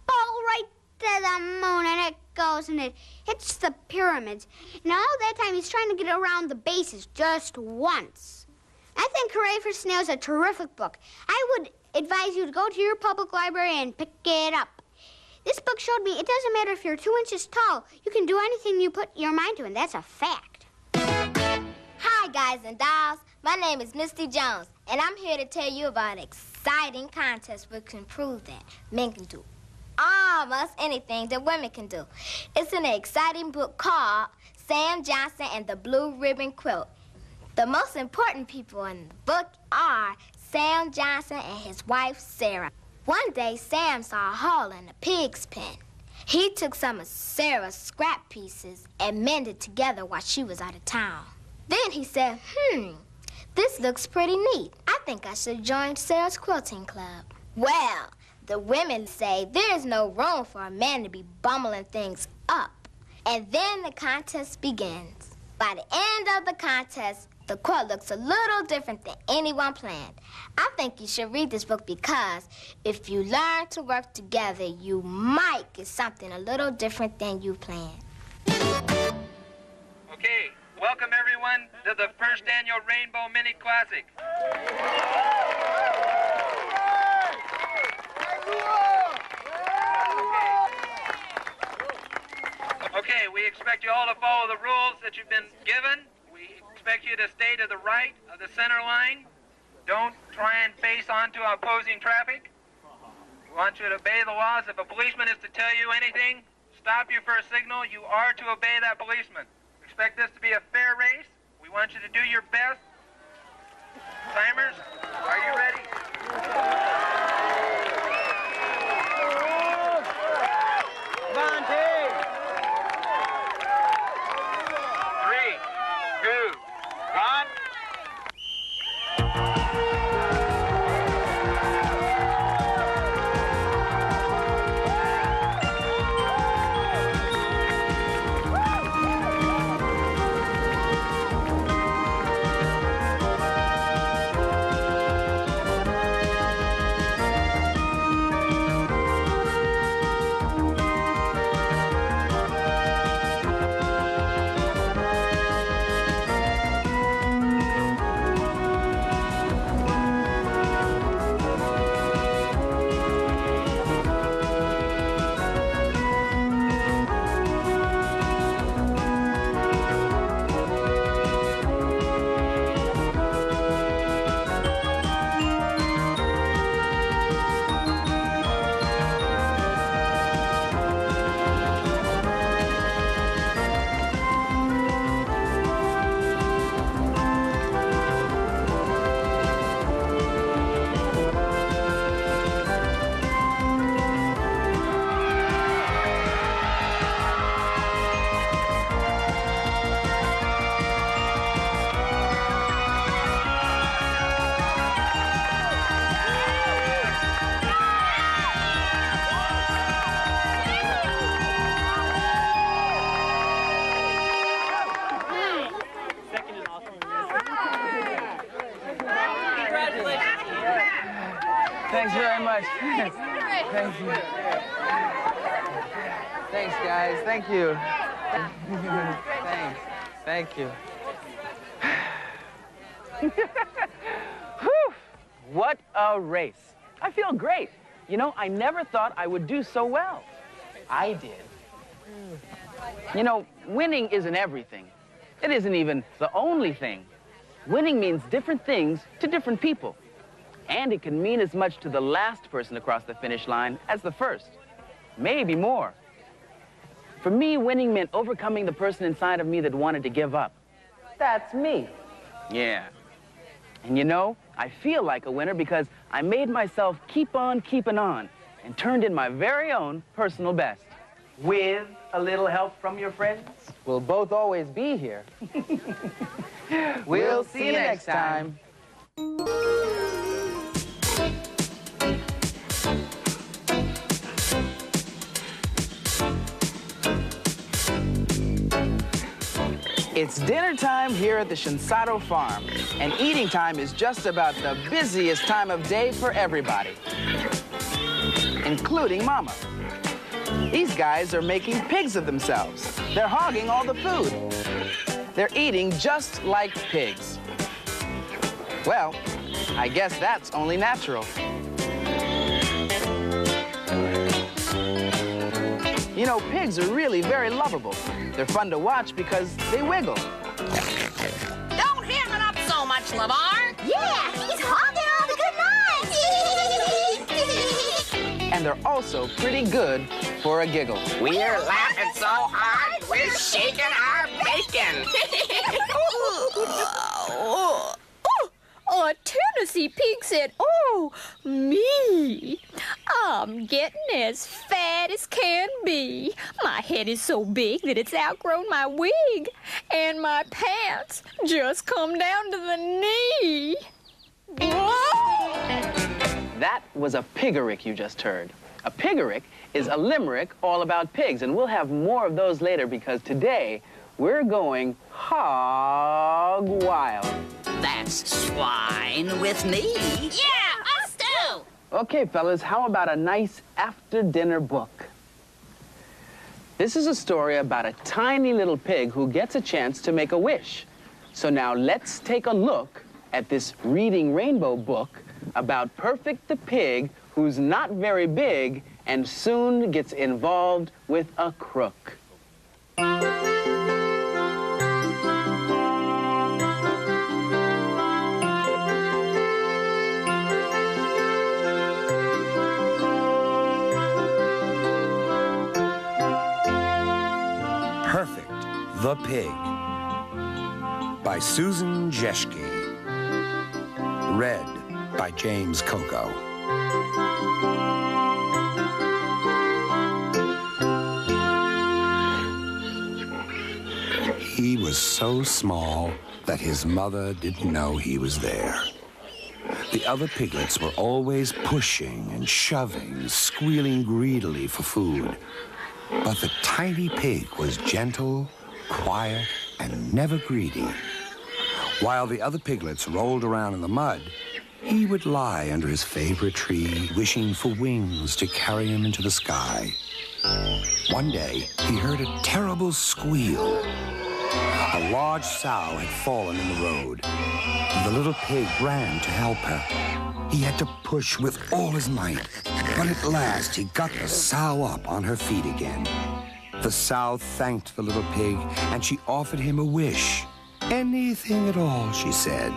S: ball right to the moon, and it goes, and it hits the pyramids. And all that time, he's trying to get around the bases just once. I think Hooray for Snail is a terrific book. I would advise you to go to your public library and pick it up. This book showed me it doesn't matter if you're 2 inches tall. You can do anything you put your mind to, and that's a fact.
T: Hi, guys and dolls. My name is Misty Jones, and I'm here to tell you about an exciting contest which can prove that men can do almost anything that women can do. It's an exciting book called Sam Johnson and the Blue Ribbon Quilt. The most important people in the book are Sam Johnson and his wife, Sarah. One day, Sam saw a hole in a pig's pen. He took some of Sarah's scrap pieces and mended together while she was out of town. Then he said, this looks pretty neat. I think I should join Sarah's quilting club. Well, the women say there's no room for a man to be bumbling things up. And then the contest begins. By the end of the contest, the quilt looks a little different than anyone planned. I think you should read this book because if you learn to work together, you might get something a little different than you planned.
U: Okay, welcome everyone to the first annual Rainbow Mini Classic. Okay, we expect you all to follow the rules that you've been given. We expect you to stay to the right of the center line. Don't try and face onto opposing traffic. We want you to obey the laws. If a policeman is to tell you anything, stop you for a signal, you are to obey that policeman. We expect this to be a fair race. We want you to do your best. Timers, are you ready?
O: Vontae!
U: 3, 2, 1.
B: Thanks very much. Thank you. Thanks, guys. Thank you. Thanks. Thank you. Whew. What a race. I feel great. You know, I never thought I would do so well. I did. You know, winning isn't everything. It isn't even the only thing. Winning means different things to different people. And it can mean as much to the last person across the finish line as the first. Maybe more. For me, winning meant overcoming the person inside of me that wanted to give up. That's me. Yeah. And you know, I feel like a winner because I made myself keep on keeping on and turned in my very own personal best. With a little help from your friends, we'll both always be here. We'll see you next time. It's dinner time here at the Shinsato farm, and eating time is just about the busiest time of day for everybody, including Mama. These guys are making pigs of themselves. They're hogging all the food. They're eating just like pigs. Well, I guess that's only natural. You know, pigs are really very lovable. They're fun to watch because they wiggle.
K: Don't ham it up so much, LeVar.
S: Yeah, he's hogging all the good lines.
B: And they're also pretty good for a giggle.
K: We're laughing so hard, we're shaking our bacon.
V: A Tennessee pig said, "Oh, me, I'm getting as fat
C: fat as can be. My head is so big that it's outgrown my wig. And my pants just come down to the knee.
B: That was a pigarick you just heard. A pigarick is a limerick all about pigs, and we'll have more of those later because today we're going hog wild.
V: That's swine with me.
A: Yeah, us too.
B: Okay, fellas, how about a nice after-dinner book? This is a story about a tiny little pig who gets a chance to make a wish. So now let's take a look at this Reading Rainbow book about Perfect the pig who's not very big and soon gets involved with a crook.
W: Perfect the Pig by Susan Jeschke. Read by James Coco. He was so small that his mother didn't know he was there. The other piglets were always pushing and shoving, squealing greedily for food. But the tiny pig was gentle, quiet, and never greedy. While the other piglets rolled around in the mud, he would lie under his favorite tree, wishing for wings to carry him into the sky. One day, he heard a terrible squeal. A large sow had fallen in the road. The little pig ran to help her. He had to push with all his might, but at last he got the sow up on her feet again. The sow thanked the little pig, and she offered him a wish. Anything at all, she said.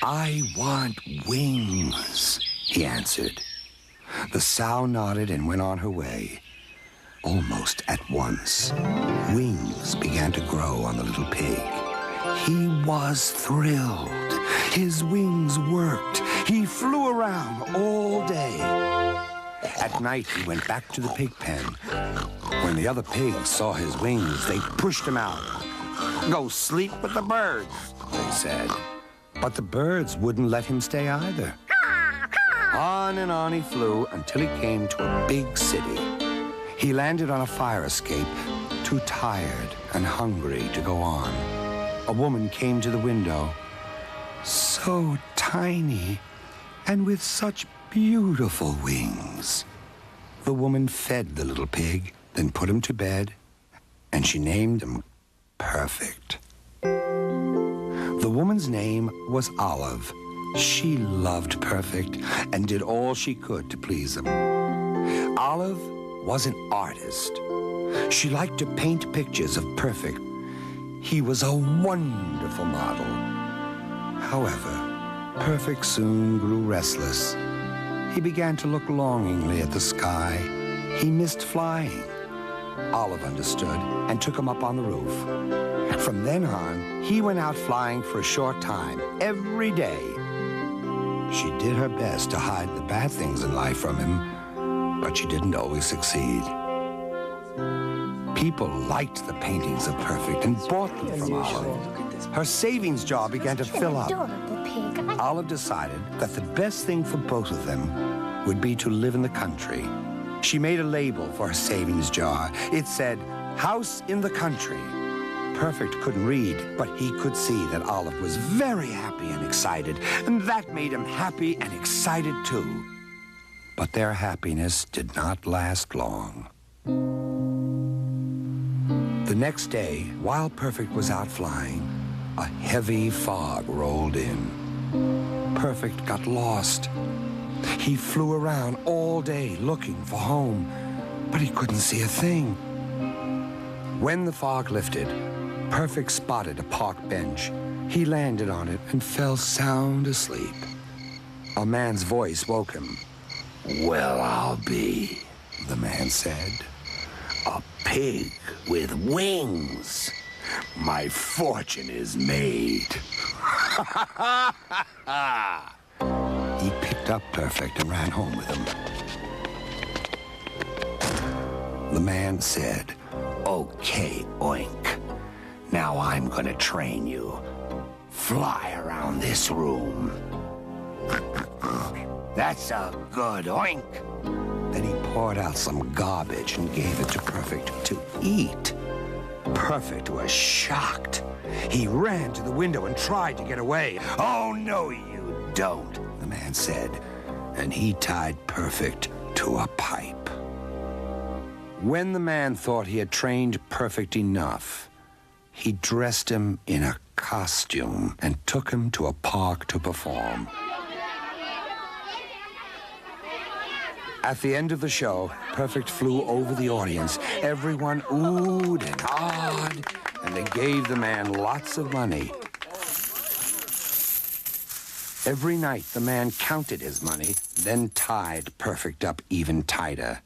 W: I want wings, he answered. The sow nodded and went on her way. Almost at once, wings began to grow on the little pig. He was thrilled. His wings worked. He flew around all day. At night, he went back to the pig pen. When the other pigs saw his wings, they pushed him out. Go sleep with the birds, they said. But the birds wouldn't let him stay either. On and on he flew until he came to a big city. He landed on a fire escape, too tired and hungry to go on. A woman came to the window, so tiny and with such beautiful wings. The woman fed the little pig, then put him to bed, and she named him Perfect. The woman's name was Olive. She loved Perfect and did all she could to please him. Olive was an artist. She liked to paint pictures of Perfect. He was a wonderful model. However, Perfect soon grew restless. He began to look longingly at the sky. He missed flying. Olive understood and took him up on the roof. From then on, he went out flying for a short time, every day. She did her best to hide the bad things in life from him, but she didn't always succeed. People liked the paintings of Perfect and bought them from Olive. Her savings jar began to fill up. Olive decided that the best thing for both of them would be to live in the country. She made a label for her savings jar. It said, "House in the Country." Perfect couldn't read, but he could see that Olive was very happy and excited, and that made him happy and excited too. But their happiness did not last long. The next day, while Perfect was out flying, a heavy fog rolled in. Perfect got lost. He flew around all day looking for home, but he couldn't see a thing. When the fog lifted, Perfect spotted a park bench. He landed on it and fell sound asleep. A man's voice woke him. "Well, I'll be," the man said. "A pig with wings. My fortune is made." He picked up Perfect and ran home with him. The man said, "Okay, Oink. Now I'm gonna train you. Fly around this room." "That's a good Oink." Then he poured out some garbage and gave it to Perfect to eat. Perfect was shocked. He ran to the window and tried to get away. "Oh, no, you don't," the man said, and he tied Perfect to a pipe. When the man thought he had trained Perfect enough, he dressed him in a costume and took him to a park to perform. At the end of the show, Perfect flew over the audience. Everyone oohed and awed, and they gave the man lots of money. Every night, the man counted his money, then tied Perfect up even tighter.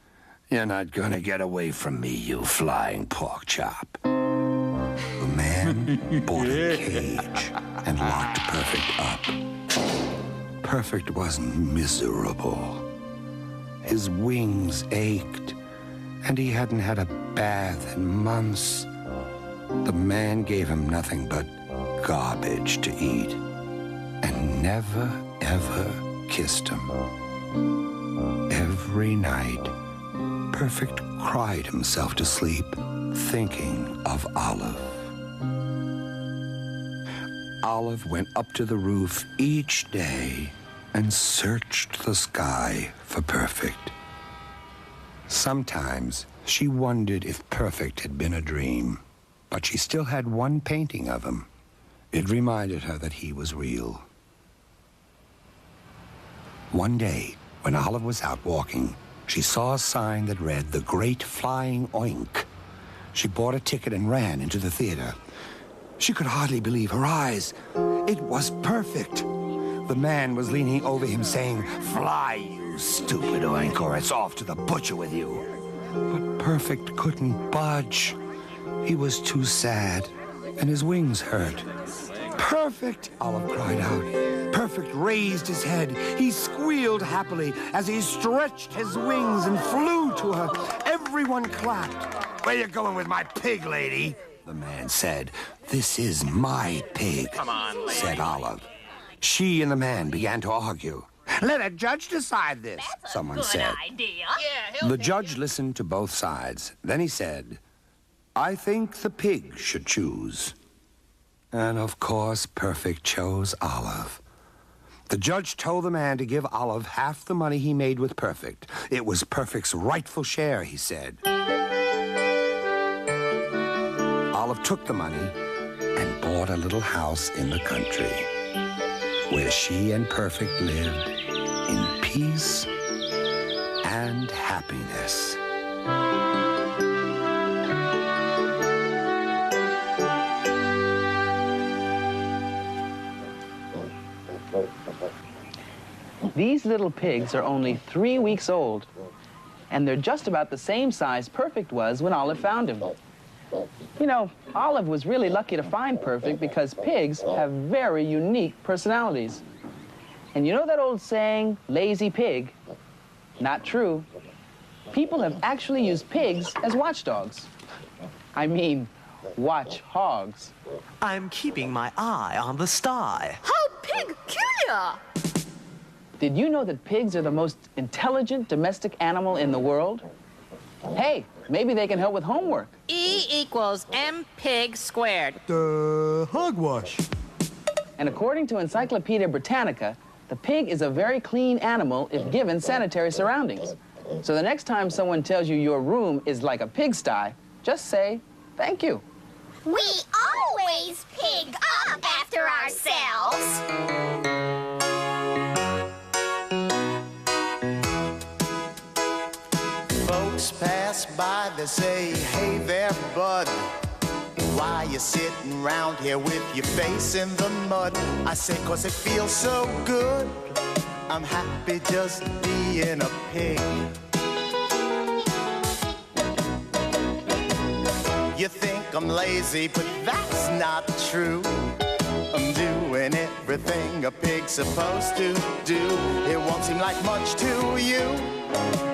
W: "You're not gonna get away from me, you flying pork chop." The man bought a cage and locked Perfect up. Perfect was miserable. His wings ached, and he hadn't had a bath in months. The man gave him nothing but garbage to eat, and never, ever kissed him. Every night, Perfect cried himself to sleep, thinking of Olive. Olive went up to the roof each day and searched the sky for Perfect. Sometimes she wondered if Perfect had been a dream, but she still had one painting of him. It reminded her that he was real. One day, when Olive was out walking, she saw a sign that read, "The Great Flying Oink." She bought a ticket and ran into the theater. She could hardly believe her eyes. It was Perfect. The man was leaning over him saying, "Fly, you stupid Oink, or it's off to the butcher with you." But Perfect couldn't budge. He was too sad, and his wings hurt. "Perfect!" Olive cried out. Perfect raised his head. He squealed happily as he stretched his wings and flew to her. Everyone clapped. "Where you going with my pig, lady?" the man said. "This is my pig,"
D: Come on, lady,
W: said Olive. She and the man began to argue. "Let a judge decide this," someone said.
D: idea.
W: The judge listened to both sides. Then he said, "I think the pig should choose." And of course, Perfect chose Olive. The judge told the man to give Olive half the money he made with Perfect. It was Perfect's rightful share, he said. Olive took the money and bought a little house in the country, where she and Perfect lived in peace and happiness.
B: These little pigs are only 3 weeks old, and they're just about the same size Perfect was when Olive found him. You know, Olive was really lucky to find Perfect because pigs have very unique personalities. And you know that old saying, lazy pig? Not true. People have actually used pigs as watchdogs. I mean, watch hogs.
D: I'm keeping my eye on the sty.
C: How peculiar!
B: Did you know that pigs are the most intelligent domestic animal in the world? Hey, maybe they can help with homework.
H: E equals M pig squared.
L: Hogwash.
B: And according to Encyclopedia Britannica, the pig is a very clean animal if given sanitary surroundings. So the next time someone tells you your room is like a pigsty, just say, thank you.
T: We always pig up after ourselves.
I: Folks pass by, they say, "Hey there, bud. Why you sitting round here with your face in the mud?" I say, "'Cause it feels so good. I'm happy just being a pig." You think I'm lazy, but that's not true. I'm doing everything a pig's supposed to do. It won't seem like much to you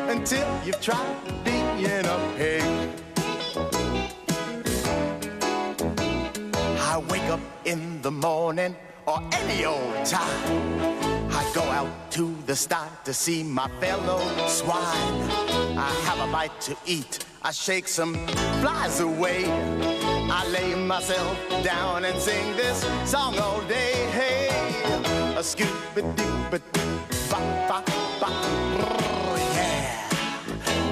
I: until you've tried to be being a pig. I wake up in the morning or any old time. I go out to the sty to see my fellow swine. I have a bite to eat, I shake some flies away. I lay myself down and sing this song all day. Hey, a scoop-a-doop-a-doop-ba-ba-ba, yeah.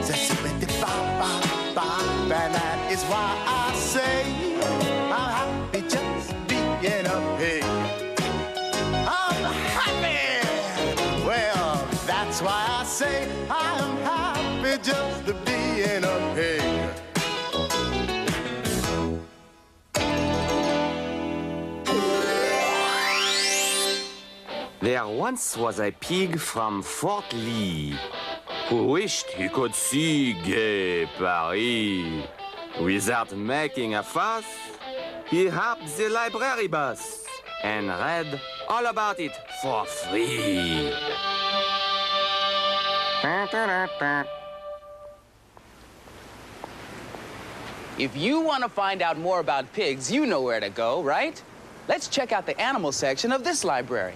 I: Za-scoop-a-doop-ba-ba-ba, and that is why I say I'm happy just being a pig. I'm happy. Well, that's why I say I'm happy just being a pig.
F: There once was a pig from Fort Lee who wished he could see gay Paris. Without making a fuss, he hopped the library bus and read all about it for free.
B: If you want to find out more about pigs, you know where to go, right? Let's check out the animal section of this library.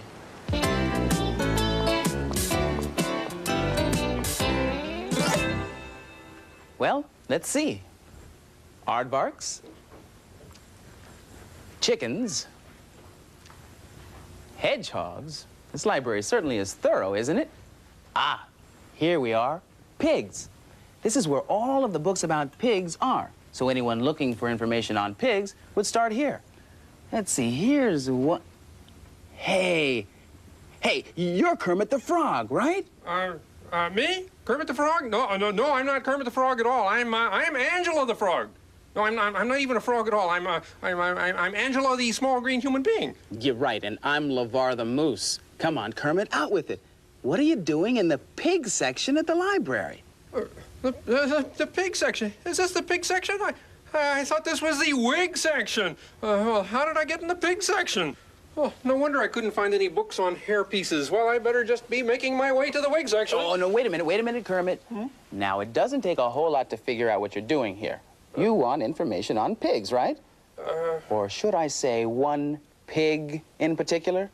B: Well, let's see. Aardvarks, chickens, hedgehogs. This library certainly is thorough, isn't it? Ah, here we are, pigs. This is where all of the books about pigs are. So anyone looking for information on pigs would start here. Let's see, here's one. Hey, you're Kermit the Frog, right?
J: Me? Kermit the Frog? No, I'm not Kermit the Frog at all. I'm Angela the Frog. No, I'm not even a frog at all. I'm Angela the small green human being.
B: You're right, and I'm LeVar the Moose. Come on, Kermit, out with it. What are you doing in the pig section at the library?
J: The pig section? Is this the pig section? I thought this was the wig section. Well, how did I get in the pig section? Oh, no wonder I couldn't find any books on hair pieces. Well, I better just be making my way to the wig section.
B: Oh, no, wait a minute, Kermit. Now, it doesn't take a whole lot to figure out what you're doing here. You want information on pigs, right? Or should I say one pig in particular?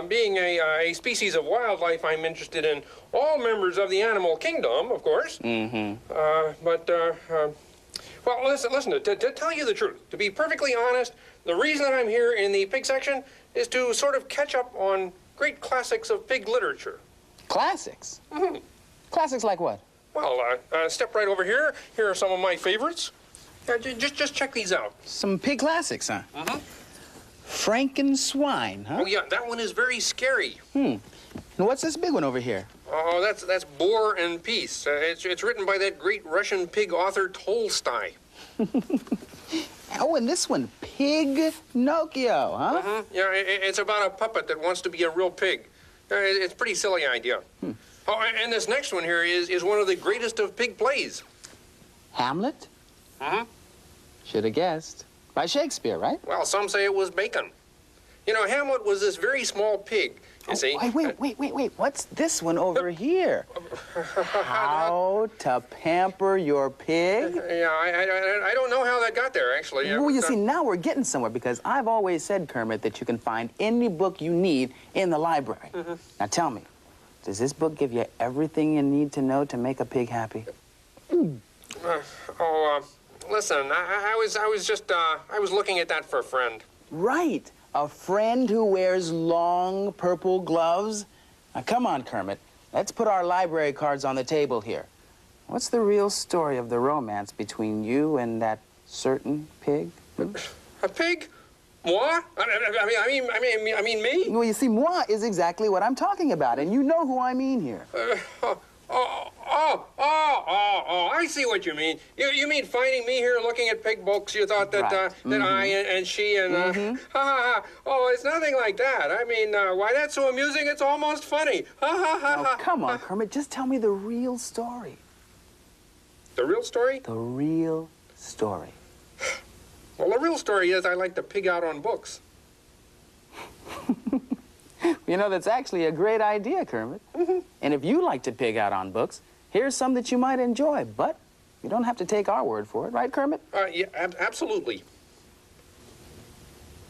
J: Being a species of wildlife, I'm interested in all members of the animal kingdom, of course. Well, listen, to tell you the truth, to be perfectly honest, the reason that I'm here in the pig section is to sort of catch up on great classics of pig literature.
B: Classics? Classics like what?
J: Well, step right over here. Here are some of my favorites. Just check these out.
B: Some pig classics, huh? Franken-Swine, huh?
J: Oh, yeah, that one is very scary.
B: And what's this big one over here?
J: Oh, that's War and Peace. It's written by that great Russian pig author Tolstoy.
B: Oh, and this one, Pig-Nocchio, huh?
J: Yeah, it's about a puppet that wants to be a real pig. It's a pretty silly idea. Oh, and this next one here is one of the greatest of pig plays.
B: Hamlet? Should have guessed. By Shakespeare, right?
J: Well, some say it was Bacon. You know, Hamlet was this very small pig, you see.
B: Wait. What's this one over here? How to pamper your pig?
J: Yeah, I don't know how that got there, actually.
B: Well, you see, now we're getting somewhere, because I've always said, Kermit, that you can find any book you need in the library. Now, tell me, does this book give you everything you need to know to make a pig happy?
J: Listen, I was looking at that for a friend.
B: Right. A friend who wears long purple gloves? Now, come on, Kermit. Let's put our library cards on the table here. What's the real story of the romance between you and that certain pig?
J: A pig? Moi? I mean me?
B: Well, you see, moi is exactly what I'm talking about, and you know who I mean here.
J: I see what you mean. You mean finding me here looking at pig books, you thought that, that I and she and, oh, it's nothing like that. I mean, why, that's so amusing, it's almost funny.
B: Oh, come on, Kermit, just tell me the real story.
J: The real story?
B: The real story.
J: Well, the real story is I like to pig out on books.
B: You know, that's actually a great idea, Kermit. And if you like to pig out on books, Here's some that you might enjoy, but you don't have to take our word for it, right, Kermit?
J: Yeah, absolutely.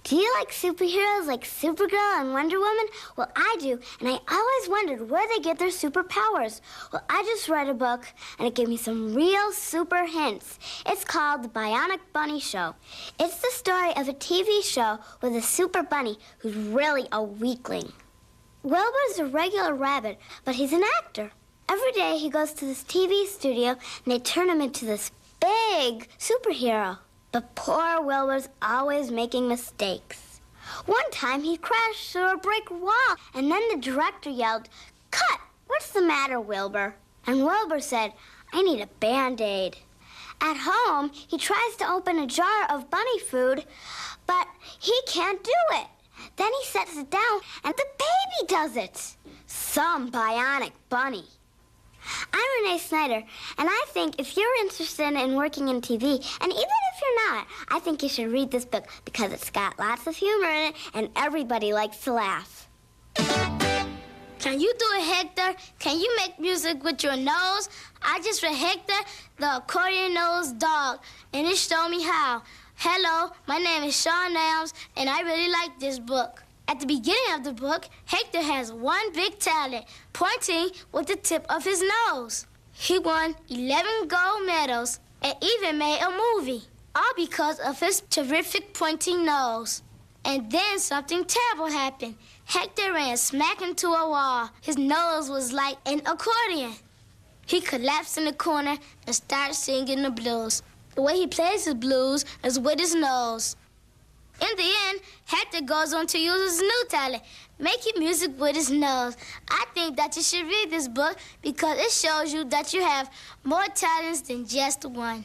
E: Do you like superheroes like Supergirl and Wonder Woman? Well, I do, and I always wondered where they get their superpowers. Well, I just read a book, and it gave me some real super hints. It's called The Bionic Bunny Show. It's the story of a TV show with a super bunny who's really a weakling. Wilbur's a regular rabbit, but he's an actor. Every day he goes to this TV studio, and they turn him into this big superhero. But poor Wilbur's always making mistakes. One time he crashed through a brick wall, and then the director yelled, "Cut! What's the matter, Wilbur?" And Wilbur said, "I need a Band-Aid." At home, he tries to open a jar of bunny food, but he can't do it. Then he sets it down, and the baby does it. Some bionic bunny. I'm Renee Snyder, and I think if you're interested in working in TV, and even if you're not, I think you should read this book because it's got lots of humor in it, and everybody likes to laugh.
T: Can you do it, Hector? Can you make music with your nose? I just read Hector, the accordion-nosed dog, and it showed me how. Hello, my name is Sean Elms, and I really like this book. At the beginning of the book, Hector has one big talent, pointing with the tip of his nose. He won 11 gold medals and even made a movie, all because of his terrific pointing nose. And then something terrible happened. Hector ran smack into a wall. His nose was like an accordion. He collapsed in the corner and started singing the blues. The way he plays the blues is with his nose. In the end, Hector goes on to use his new talent, making music with his nose. I think that you should read this book because it shows you that you have more talents than just one.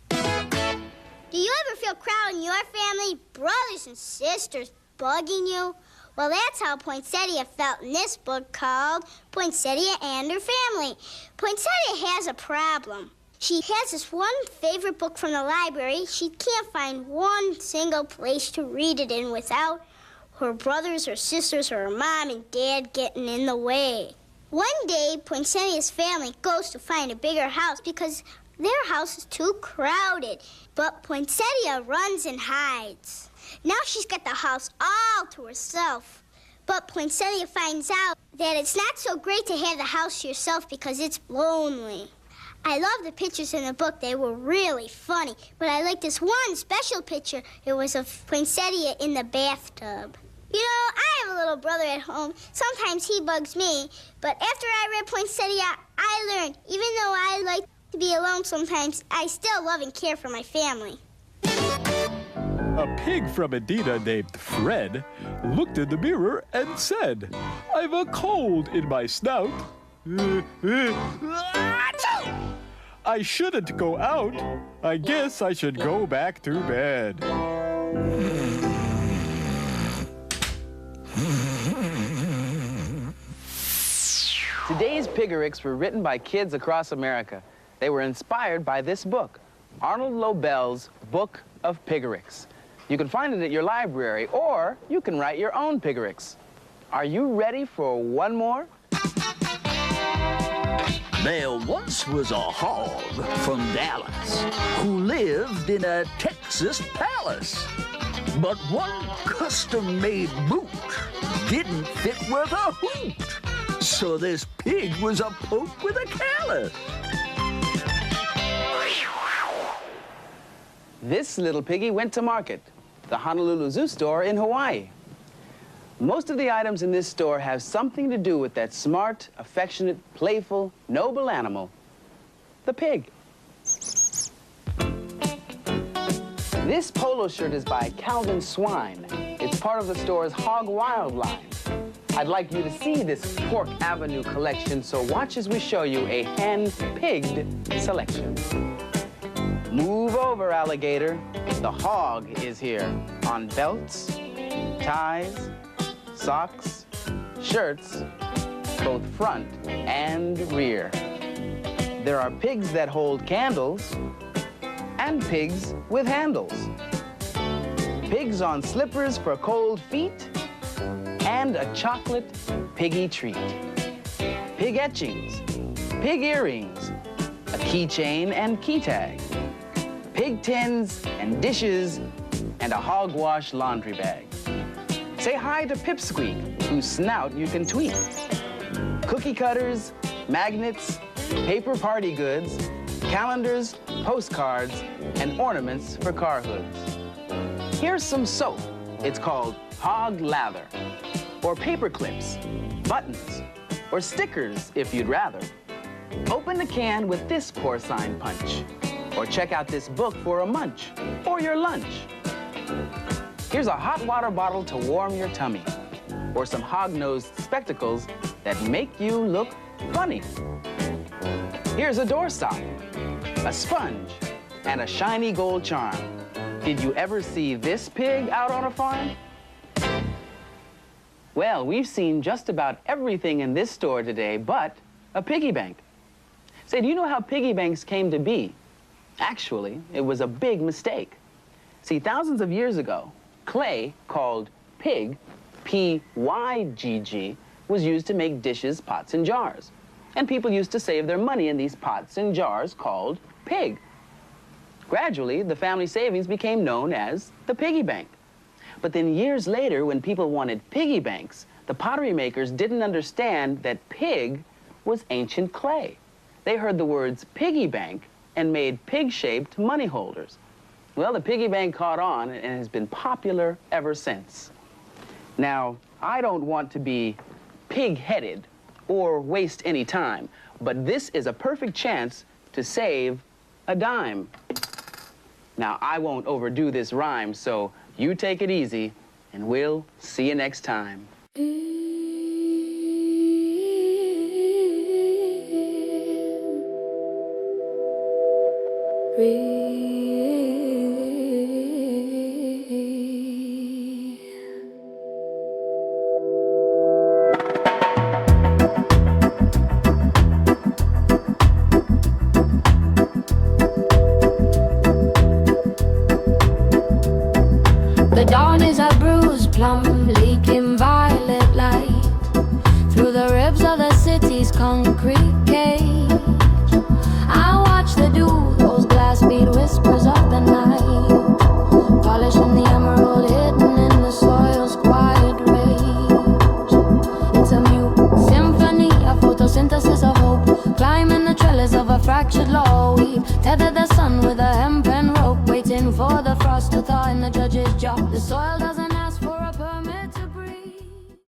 S: Do you ever feel crowd in your family, brothers and sisters, bugging you? Well, that's how Poinsettia felt in this book called Poinsettia and Her Family. Poinsettia has a problem. She has this one favorite book from the library. She can't find one single place to read it in without her brothers or sisters or her mom and dad getting in the way. One day, Poinsettia's family goes to find a bigger house because their house is too crowded. But Poinsettia runs and hides. Now she's got the house all to herself. But Poinsettia finds out that it's not so great to have the house to yourself because it's lonely. I love the pictures in the book. They were really funny. But I like this one special picture. It was of Poinsettia in the bathtub. You know, I have a little brother at home. Sometimes he bugs me. But after I read Poinsettia, I learned, even though I like to be alone sometimes, I still love and care for my family.
G: A pig from Edina named Fred looked in the mirror and said, "I've a cold in my snout. I shouldn't go out. I guess I should go back to bed."
B: Today's Piggerics were written by kids across America. They were inspired by this book, Arnold Lobel's Book of Piggerics. You can find it at your library, or you can write your own Piggerics. Are you ready for one more?
V: There once was a hog from Dallas who lived in a Texas palace. But one custom-made boot didn't fit worth a hoot. So this pig was a poke with a callus.
B: This little piggy went to market, the Honolulu Zoo store in Hawaii. Most of the items in this store have something to do with that smart, affectionate, playful, noble animal, the pig. This polo shirt is by Calvin Swine. It's part of the store's Hog Wild line. I'd like you to see this Pork Avenue collection, so watch as we show you a hand-pigged selection. Move over, alligator. The hog is here on belts, ties, socks, shirts, both front and rear. There are pigs that hold candles and pigs with handles. Pigs on slippers for cold feet and a chocolate piggy treat. Pig etchings, pig earrings, a keychain and key tag, pig tins and dishes, and a hogwash laundry bag. Say hi to Pipsqueak, whose snout you can tweak. Cookie cutters, magnets, paper party goods, calendars, postcards, and ornaments for car hoods. Here's some soap. It's called Hog Lather. Or paper clips, buttons, or stickers if you'd rather. Open the can with this porcine punch. Or check out this book for a munch or your lunch. Here's a hot water bottle to warm your tummy. Or some hog-nosed spectacles that make you look funny. Here's a doorstop, a sponge, and a shiny gold charm. Did you ever see this pig out on a farm? Well, we've seen just about everything in this store today but a piggy bank. Say, do you know how piggy banks came to be? Actually, it was a big mistake. See, thousands of years ago, clay called pig, P-Y-G-G, was used to make dishes, pots, and jars. And people used to save their money in these pots and jars called pig. Gradually, the family savings became known as the piggy bank. But then years later, when people wanted piggy banks, the pottery makers didn't understand that pig was ancient clay. They heard the words piggy bank and made pig-shaped money holders. Well, the piggy bank caught on and has been popular ever since. Now, I don't want to be pig-headed or waste any time, but this is a perfect chance to save a dime. Now, I won't overdo this rhyme, so you take it easy, and we'll see you next time.
A: The dawn is a bruised plum, leaking violet light through the ribs of the city's concrete cage. I watch the dew, those glass bead whispers of the night, polishing the emerald hidden in the soil's quiet rage. It's a mute symphony, a photosynthesis of hope, climbing the trellis of a fractured law. We tether the